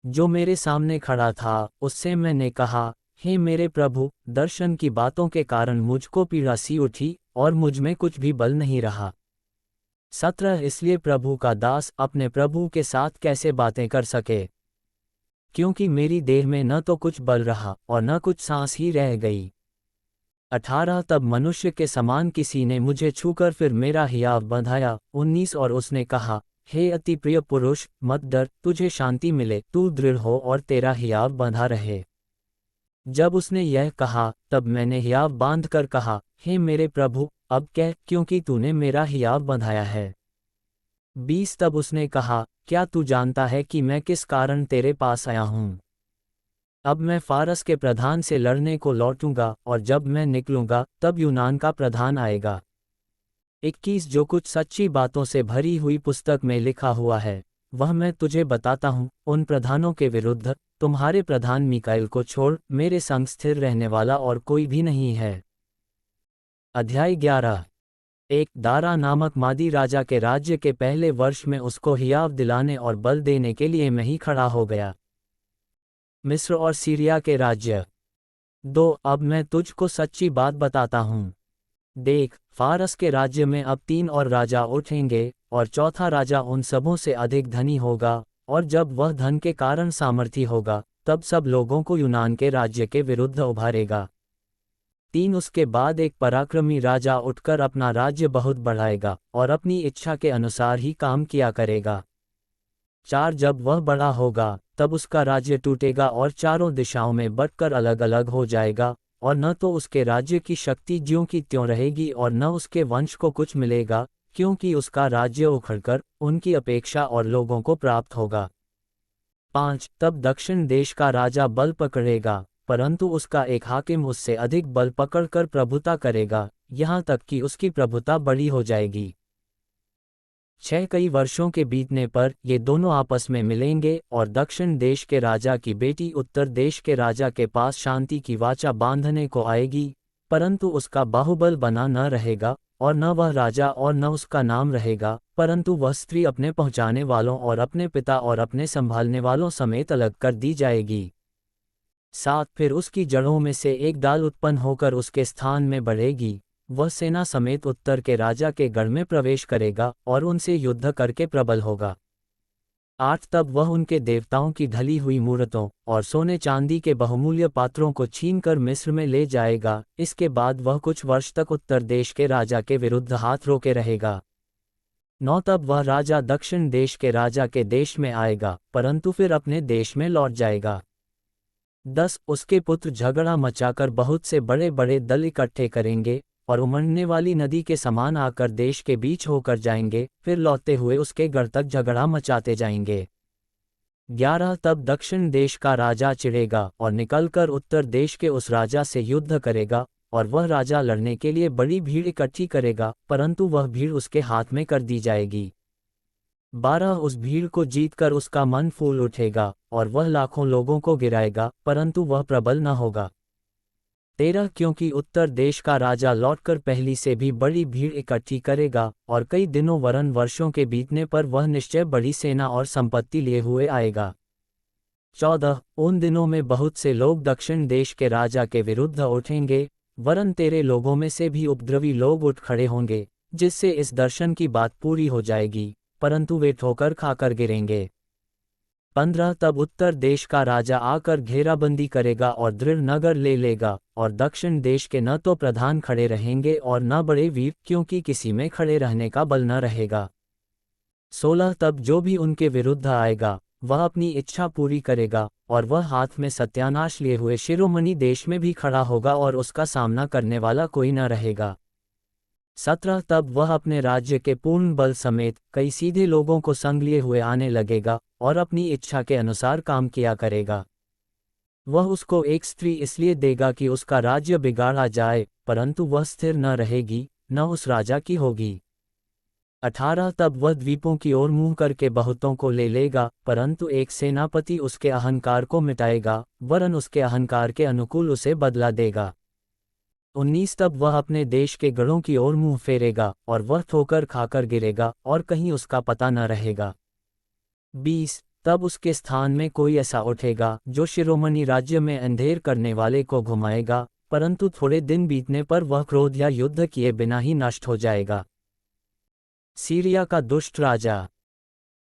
A: जो मेरे सामने खड़ा था, उससे मैंने कहा, हे मेरे प्रभु, दर्शन की बातों के कारण मुझको पीड़ा सी उठी और मुझ में कुछ भी बल नहीं रहा। 17 इसलिए प्रभु का दास अपने प्रभु के साथ कैसे बातें कर सके, क्योंकि मेरी देह में न तो कुछ बल रहा और न कुछ सांस ही रह गई। 18 तब मनुष्य के समान किसी ने मुझे छूकर फिर मेरा हियाव बंधाया। 19 और उसने कहा, हे अति प्रिय पुरुष, मत डर, तुझे शांति मिले, तू दृढ़ हो और तेरा हियाव बंधा रहे। जब उसने यह कहा, तब मैंने हियाव बांध कर कहा, हे मेरे प्रभु, अब कह, क्योंकि तूने मेरा हियाव बंधाया है। 20 तब उसने कहा, क्या तू जानता है कि मैं किस कारण तेरे पास आया हूँ? अब मैं फारस के प्रधान से लड़ने को लौटूंगा, और जब मैं निकलूंगा तब यूनान का प्रधान आएगा। 21 जो कुछ सच्ची बातों से भरी हुई पुस्तक में लिखा हुआ है, वह मैं तुझे बताता हूँ। उन प्रधानों के विरुद्ध तुम्हारे प्रधान मीकाएल को छोड़ मेरे संग स्थिर रहने वाला और कोई भी नहीं है। अध्याय 11। एक दारा नामक मादी राजा के राज्य के पहले वर्ष में उसको हियाव दिलाने और बल देने के लिए मैं ही खड़ा हो गया। मिस्र और सीरिया के राज्य। 2 अब मैं तुझको सच्ची बात बताता हूँ। देख, फारस के राज्य में अब 3 और राजा उठेंगे, और चौथा राजा उन सबों से अधिक धनी होगा, और जब वह धन के कारण सामर्थी होगा, तब सब लोगों को यूनान के राज्य के विरुद्ध उभारेगा। 3 उसके बाद एक पराक्रमी राजा उठकर अपना राज्य बहुत बढ़ाएगा, और अपनी इच्छा के अनुसार ही काम किया करेगा। 4 जब वह बड़ा होगा, तब उसका राज्य टूटेगा और चारों दिशाओं में बंटकर अलग अलग हो जाएगा, और न तो उसके राज्य की शक्ति ज्यों की त्यों रहेगी और न उसके वंश को कुछ मिलेगा, क्योंकि उसका राज्य उखड़कर उनकी अपेक्षा और लोगों को प्राप्त होगा। 5 तब दक्षिण देश का राजा बल पकड़ेगा, परंतु उसका एक हाकिम उससे अधिक बल पकड़कर प्रभुता करेगा, यहाँ तक कि उसकी प्रभुता बड़ी हो जाएगी। 6 कई वर्षों के बीतने पर ये दोनों आपस में मिलेंगे, और दक्षिण देश के राजा की बेटी उत्तर देश के राजा के पास शांति की वाचा बांधने को आएगी, परंतु उसका बाहुबल बना न रहेगा, और न वह राजा और न उसका नाम रहेगा, परंतु वह स्त्री अपने पहुँचाने वालों और अपने पिता और अपने संभालने वालों समेत अलग कर दी जाएगी। 7 फिर उसकी जड़ों में से एक डाल उत्पन्न होकर उसके स्थान में बढ़ेगी, वह सेना समेत उत्तर के राजा के गढ़ में प्रवेश करेगा और उनसे युद्ध करके प्रबल होगा। 8 तब वह उनके देवताओं की ढली हुई मूर्तों और सोने चांदी के बहुमूल्य पात्रों को छीनकर मिस्र में ले जाएगा। इसके बाद वह कुछ वर्ष तक उत्तर देश के राजा के विरुद्ध हाथ रोके रहेगा। 9 तब वह राजा दक्षिण देश के राजा के देश में आएगा, परंतु फिर अपने देश में लौट जाएगा। 10 उसके पुत्र झगड़ा मचाकर बहुत से बड़े बड़े दल इकट्ठे करेंगे, और उमड़ने वाली नदी के समान आकर देश के बीच होकर जाएंगे, फिर लौटते हुए उसके गढ़ तक झगड़ा मचाते जाएंगे। 11 तब दक्षिण देश का राजा चिढ़ेगा और निकलकर उत्तर देश के उस राजा से युद्ध करेगा, और वह राजा लड़ने के लिए बड़ी भीड़ इकट्ठी करेगा, परंतु वह भीड़ उसके हाथ में कर दी जाएगी। 12 उस भीड़ को जीतकर उसका मन फूल उठेगा, और वह लाखों लोगों को गिराएगा, परंतु वह प्रबल न होगा। 13 क्योंकि उत्तर देश का राजा लौटकर पहली से भी बड़ी भीड़ इकट्ठी करेगा, और कई दिनों वरन वर्षों के बीतने पर वह निश्चय बड़ी सेना और संपत्ति लिए हुए आएगा। 14 उन दिनों में बहुत से लोग दक्षिण देश के राजा के विरुद्ध उठेंगे, वरन तेरे लोगों में से भी उपद्रवी लोग उठ खड़े होंगे, जिससे इस दर्शन की बात पूरी हो जाएगी, परंतु वे ठोकर खाकर गिरेंगे। 15 तब उत्तर देश का राजा आकर घेराबंदी करेगा और दृढ़ नगर ले लेगा, और दक्षिण देश के न तो प्रधान खड़े रहेंगे और न बड़े वीर, क्योंकि किसी में खड़े रहने का बल न रहेगा। 16 तब जो भी उनके विरुद्ध आएगा वह अपनी इच्छा पूरी करेगा, और वह हाथ में सत्यानाश लिए हुए शिरोमणि देश में भी खड़ा होगा और उसका सामना करने वाला कोई न रहेगा। 17 तब वह अपने राज्य के पूर्ण बल समेत कई सीधे लोगों को संग लिए हुए आने लगेगा, और अपनी इच्छा के अनुसार काम किया करेगा। वह उसको एक स्त्री इसलिए देगा कि उसका राज्य बिगाड़ा जाए, परंतु वह स्थिर न रहेगी, न उस राजा की होगी। 18 तब वह द्वीपों की ओर मुंह करके बहुतों को ले लेगा, परंतु एक सेनापति उसके अहंकार को मिटाएगा, वरन उसके अहंकार के अनुकूल उसे बदला देगा। 19 तब वह अपने देश के गढ़ों की ओर मुंह फेरेगा, और वह ठोकर खाकर गिरेगा, और कहीं उसका पता न रहेगा। 20 तब उसके स्थान में कोई ऐसा उठेगा जो शिरोमणि राज्य में अंधेर करने वाले को घुमाएगा, परंतु थोड़े दिन बीतने पर वह क्रोध या युद्ध किए बिना ही नष्ट हो जाएगा। सीरिया का दुष्ट राजा।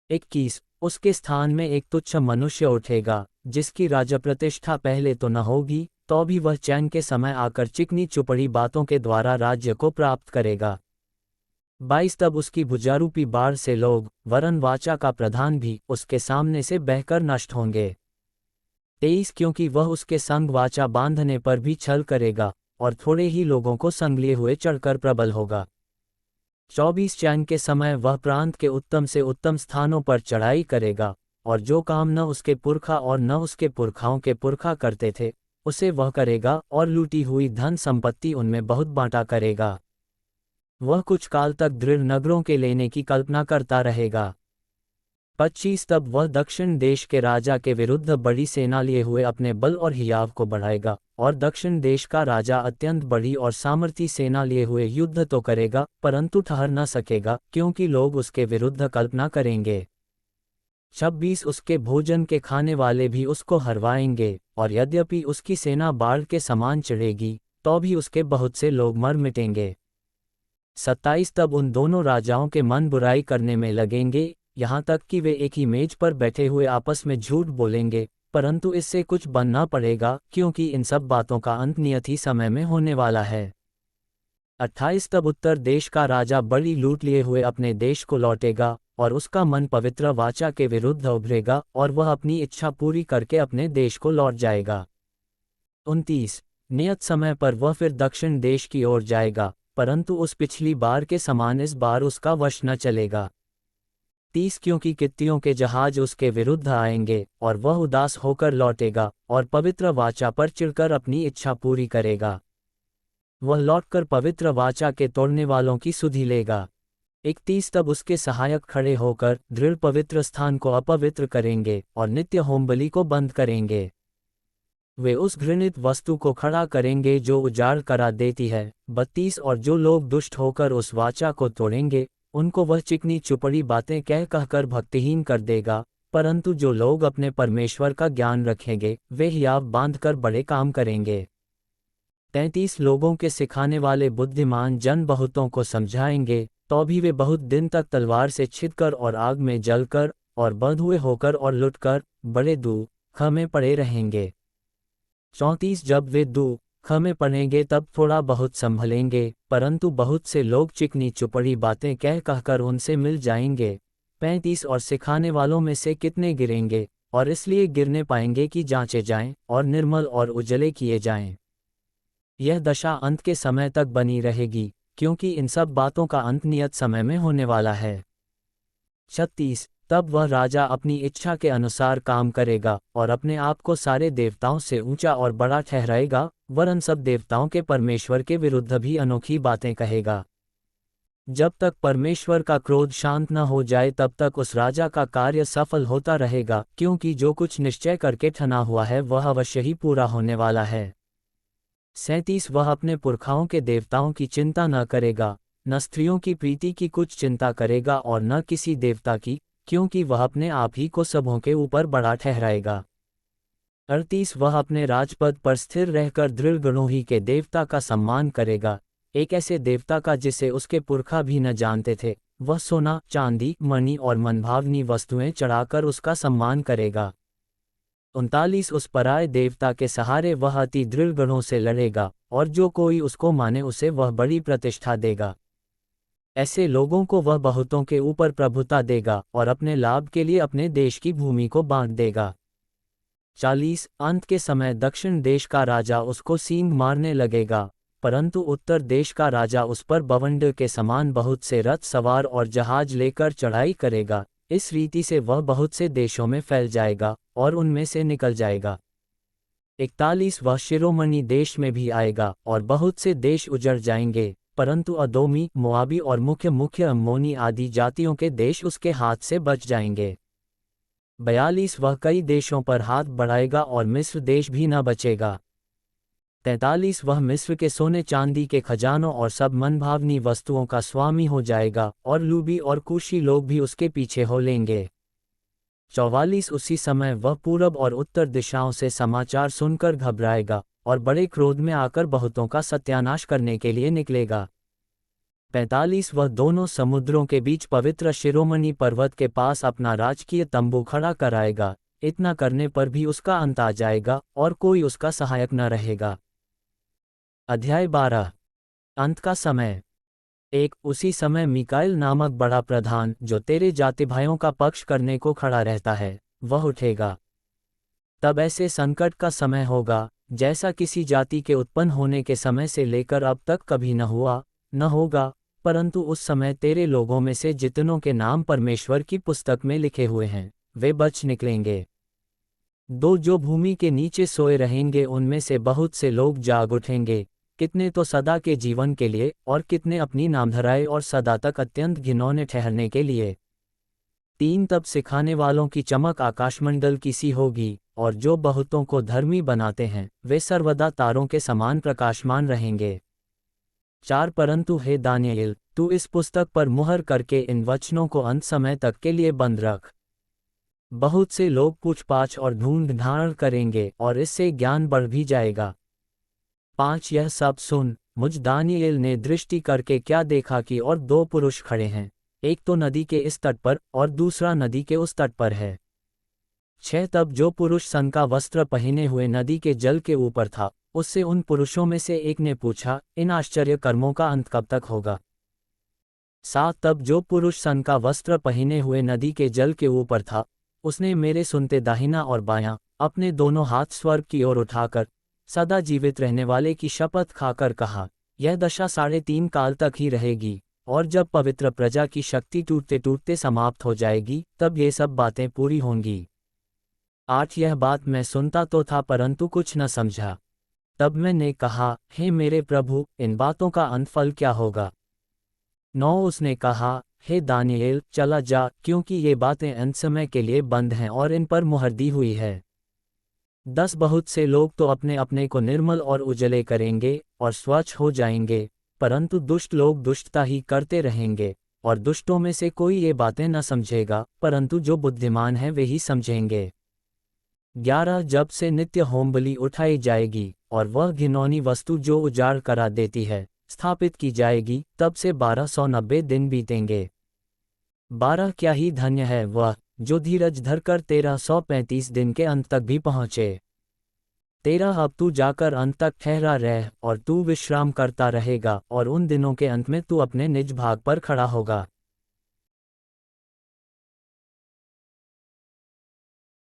A: 21 उसके स्थान में एक तुच्छ मनुष्य उठेगा, जिसकी राजा प्रतिष्ठा पहले तो न होगी, तो भी वह चैन के समय आकर चिकनी चुपड़ी बातों के द्वारा राज्य को प्राप्त करेगा। 22 तब उसकी भुजारूपी बाढ़ से लोग, वरन वाचा का प्रधान भी, उसके सामने से बहकर नष्ट होंगे। 23 क्योंकि वह उसके संग वाचा बांधने पर भी छल करेगा, और थोड़े ही लोगों को संग लिए हुए चढ़कर प्रबल होगा। 24 चैन के समय वह प्रांत के उत्तम से उत्तम स्थानों पर चढ़ाई करेगा, और जो काम न उसके पुरखा और न उसके पुरखाओं के पुरखा करते थे, उसे वह करेगा, और लूटी हुई धन संपत्ति उनमें बहुत बांटा करेगा। वह कुछ काल तक दृढ़ नगरों के लेने की कल्पना करता रहेगा। 25 तब वह दक्षिण देश के राजा के विरुद्ध बड़ी सेना लिए हुए अपने बल और हियाव को बढ़ाएगा, और दक्षिण देश का राजा अत्यंत बड़ी और सामर्थी सेना लिए हुए युद्ध तो करेगा, परंतु ठहर न सकेगा, क्योंकि लोग उसके विरुद्ध कल्पना करेंगे। 26 उसके भोजन के खाने वाले भी उसको हरवाएंगे, और यद्यपि उसकी सेना बाढ़ के समान चढ़ेगी, तो भी उसके बहुत से लोग मर मिटेंगे। 27 तब उन दोनों राजाओं के मन बुराई करने में लगेंगे, यहाँ तक कि वे एक ही मेज पर बैठे हुए आपस में झूठ बोलेंगे, परंतु इससे कुछ बनना पड़ेगा, क्योंकि इन सब बातों का अंत नियत ही समय में होने वाला है। 28 तब उत्तर देश का राजा बड़ी लूट लिए हुए अपने देश को लौटेगा, और उसका मन पवित्र वाचा के विरुद्ध उभरेगा, और वह अपनी इच्छा पूरी करके अपने देश को लौट जाएगा। 29 नियत समय पर वह फिर दक्षिण देश की ओर जाएगा, परंतु उस पिछली बार के समान इस बार उसका वश न चलेगा। 30 क्योंकि कित्तियों के जहाज उसके विरुद्ध आएंगे, और वह उदास होकर लौटेगा, और पवित्र वाचा पर चिढ़कर अपनी इच्छा पूरी करेगा। वह लौटकर पवित्र वाचा के तोड़ने वालों की सुधि लेगा। 31 तब उसके सहायक खड़े होकर दृढ़ पवित्र स्थान को अपवित्र करेंगे, और नित्य होमबलि को बंद करेंगे। वे उस घृणित वस्तु को खड़ा करेंगे जो उजाड़ करा देती है। 32 और जो लोग दुष्ट होकर उस वाचा को तोड़ेंगे, उनको वह चिकनी चुपड़ी बातें कह कहकर भक्तिहीन कर देगा, परंतु जो लोग अपने परमेश्वर का ज्ञान रखेंगे, वे हियाव बांधकर बड़े काम करेंगे। 33 लोगों के सिखाने वाले बुद्धिमान जन बहुतों को समझाएंगे, तो भी वे बहुत दिन तक तलवार से छिदकर और आग में जलकर और बंधुए होकर और लुटकर बड़े दुख में पड़े रहेंगे। 34 जब वे दुख में पड़ेंगे तब थोड़ा बहुत संभलेंगे, परंतु बहुत से लोग चिकनी चुपड़ी बातें कह कहकर उनसे मिल जाएंगे। 35 और सिखाने वालों में से कितने गिरेंगे, और इसलिए गिरने पाएंगे कि जांचे जाएं और निर्मल और उजले किए जाएं। यह दशा अंत के समय तक बनी रहेगी, क्योंकि इन सब बातों का अंत नियत समय में होने वाला है। 36 तब वह राजा अपनी इच्छा के अनुसार काम करेगा और अपने आप को सारे देवताओं से ऊंचा और बड़ा ठहराएगा, वरन सब देवताओं के परमेश्वर के विरुद्ध भी अनोखी बातें कहेगा। जब तक परमेश्वर का क्रोध शांत न हो जाए तब तक उस राजा का कार्य सफल होता रहेगा, क्योंकि जो कुछ निश्चय करके ठना हुआ है वह अवश्य ही पूरा होने वाला है। 37 वह अपने पुरखाओं के देवताओं की चिंता न करेगा, न स्त्रियों की प्रीति की कुछ चिंता करेगा और न किसी देवता की, क्योंकि वह अपने आप ही को सबों के ऊपर बड़ा ठहराएगा। 38 वह अपने राजपद पर स्थिर रहकर दृढ़ गुणों ही के देवता का सम्मान करेगा, एक ऐसे देवता का जिसे उसके पुरखा भी न जानते थे। वह सोना, चांदी, मणि और मनभावनी वस्तुएं चढ़ाकर उसका सम्मान करेगा। 39 उस पराये देवता के सहारे वह अति दृढ़ गढ़ों से लड़ेगा, और जो कोई उसको माने उसे वह बड़ी प्रतिष्ठा देगा। ऐसे लोगों को वह बहुतों के ऊपर प्रभुता देगा और अपने लाभ के लिए अपने देश की भूमि को बांट देगा। 40 अंत के समय दक्षिण देश का राजा उसको सींग मारने लगेगा, परंतु उत्तर देश का राजा उस पर बवंडर के समान बहुत से रथ सवार और जहाज लेकर चढ़ाई करेगा। इस रीति से वह बहुत से देशों में फैल जाएगा और उनमें से निकल जाएगा। 41 वह शिरोमणि देश में भी आएगा और बहुत से देश उजड़ जाएंगे, परंतु अदोमी, मोआबी और मुख्य अम्मोनी आदि जातियों के देश उसके हाथ से बच जाएंगे। 42 वह कई देशों पर हाथ बढ़ाएगा और मिस्र देश भी न बचेगा। 43 वह मिस्र के सोने चांदी के खजानों और सब मनभावनी वस्तुओं का स्वामी हो जाएगा और लूबी और कूशी लोग भी उसके पीछे हो लेंगे। 44 उसी समय वह पूरब और उत्तर दिशाओं से समाचार सुनकर घबराएगा और बड़े क्रोध में आकर बहुतों का सत्यानाश करने के लिए निकलेगा। 45 वह दोनों समुद्रों के बीच पवित्र शिरोमणि पर्वत के पास अपना राजकीय तंबू खड़ा कराएगा। इतना करने पर भी उसका अंत आ जाएगा और कोई उसका सहायक न रहेगा। अध्याय 12 अंत का समय। उसी समय मिकाएल नामक बड़ा प्रधान, जो तेरे जाति भाइयों का पक्ष करने को खड़ा रहता है, वह उठेगा। तब ऐसे संकट का समय होगा जैसा किसी जाति के उत्पन्न होने के समय से लेकर अब तक कभी न हुआ, न होगा, परंतु उस समय तेरे लोगों में से जितनों के नाम परमेश्वर की पुस्तक में लिखे हुए हैं, वे बच निकलेंगे। जो भूमि के नीचे सोए रहेंगे उनमें से बहुत से लोग जाग उठेंगे, कितने तो सदा के जीवन के लिए और कितने अपनी नामधराई और सदा तक अत्यंत घिनौने ठहरने के लिए। 3 तब सिखाने वालों की चमक आकाशमंडल की सी होगी, और जो बहुतों को धर्मी बनाते हैं वे सर्वदा तारों के समान प्रकाशमान रहेंगे। 4 परंतु हे दानियेल, तू इस पुस्तक पर मुहर करके इन वचनों को अंत समय तक के लिए बंद रख। बहुत से लोग पूछपाछ और ढूंढ-ढांढ करेंगे और इससे ज्ञान बढ़ भी जाएगा। 5 यह सब सुन, मुझ दानियेल ने दृष्टि करके क्या देखा कि और 2 पुरुष खड़े हैं, एक तो नदी के इस तट पर और दूसरा नदी के उस तट पर है। 6 तब जो पुरुष सन का वस्त्र पहने हुए नदी के जल के ऊपर था, उससे उन पुरुषों में से एक ने पूछा, इन आश्चर्य कर्मों का अंत कब तक होगा। 7 तब जो पुरुष सन का वस्त्र पहने हुए नदी के जल के ऊपर था, उसने मेरे सुनते दाहिना और बायां अपने दोनों हाथ स्वर्ग की ओर उठाकर सदा जीवित रहने वाले की शपथ खाकर कहा, यह दशा 3.5 काल तक ही रहेगी, और जब पवित्र प्रजा की शक्ति टूटते टूटते समाप्त हो जाएगी तब ये सब बातें पूरी होंगी। 8 यह बात मैं सुनता तो था परंतु कुछ न समझा। तब मैंने कहा, हे मेरे प्रभु, इन बातों का अंत फल क्या होगा। 9 उसने कहा, हे दानियेल, चला जा, क्योंकि ये बातें अंत समय के लिए बंद हैं और इन पर मुहर दी हुई है। 10 बहुत से लोग तो अपने अपने को निर्मल और उजले करेंगे और स्वच्छ हो जाएंगे, परंतु दुष्ट लोग दुष्टता ही करते रहेंगे, और दुष्टों में से कोई ये बातें न समझेगा, परंतु जो बुद्धिमान हैं वे ही समझेंगे। 11 जब से नित्य होमबलि उठाई जाएगी और वह घिनौनी वस्तु जो उजाड़ करा देती है स्थापित की जाएगी, तब से 1290 दिन बीतेंगे। 12 क्या ही धन्य है वह जो धीरज धरकर 1335 दिन के अंत तक भी पहुँचे। 13 अब तू जाकर अंत तक ठहरा रह और तू विश्राम करता रहेगा और उन दिनों के अंत में तू अपने निज भाग पर खड़ा होगा।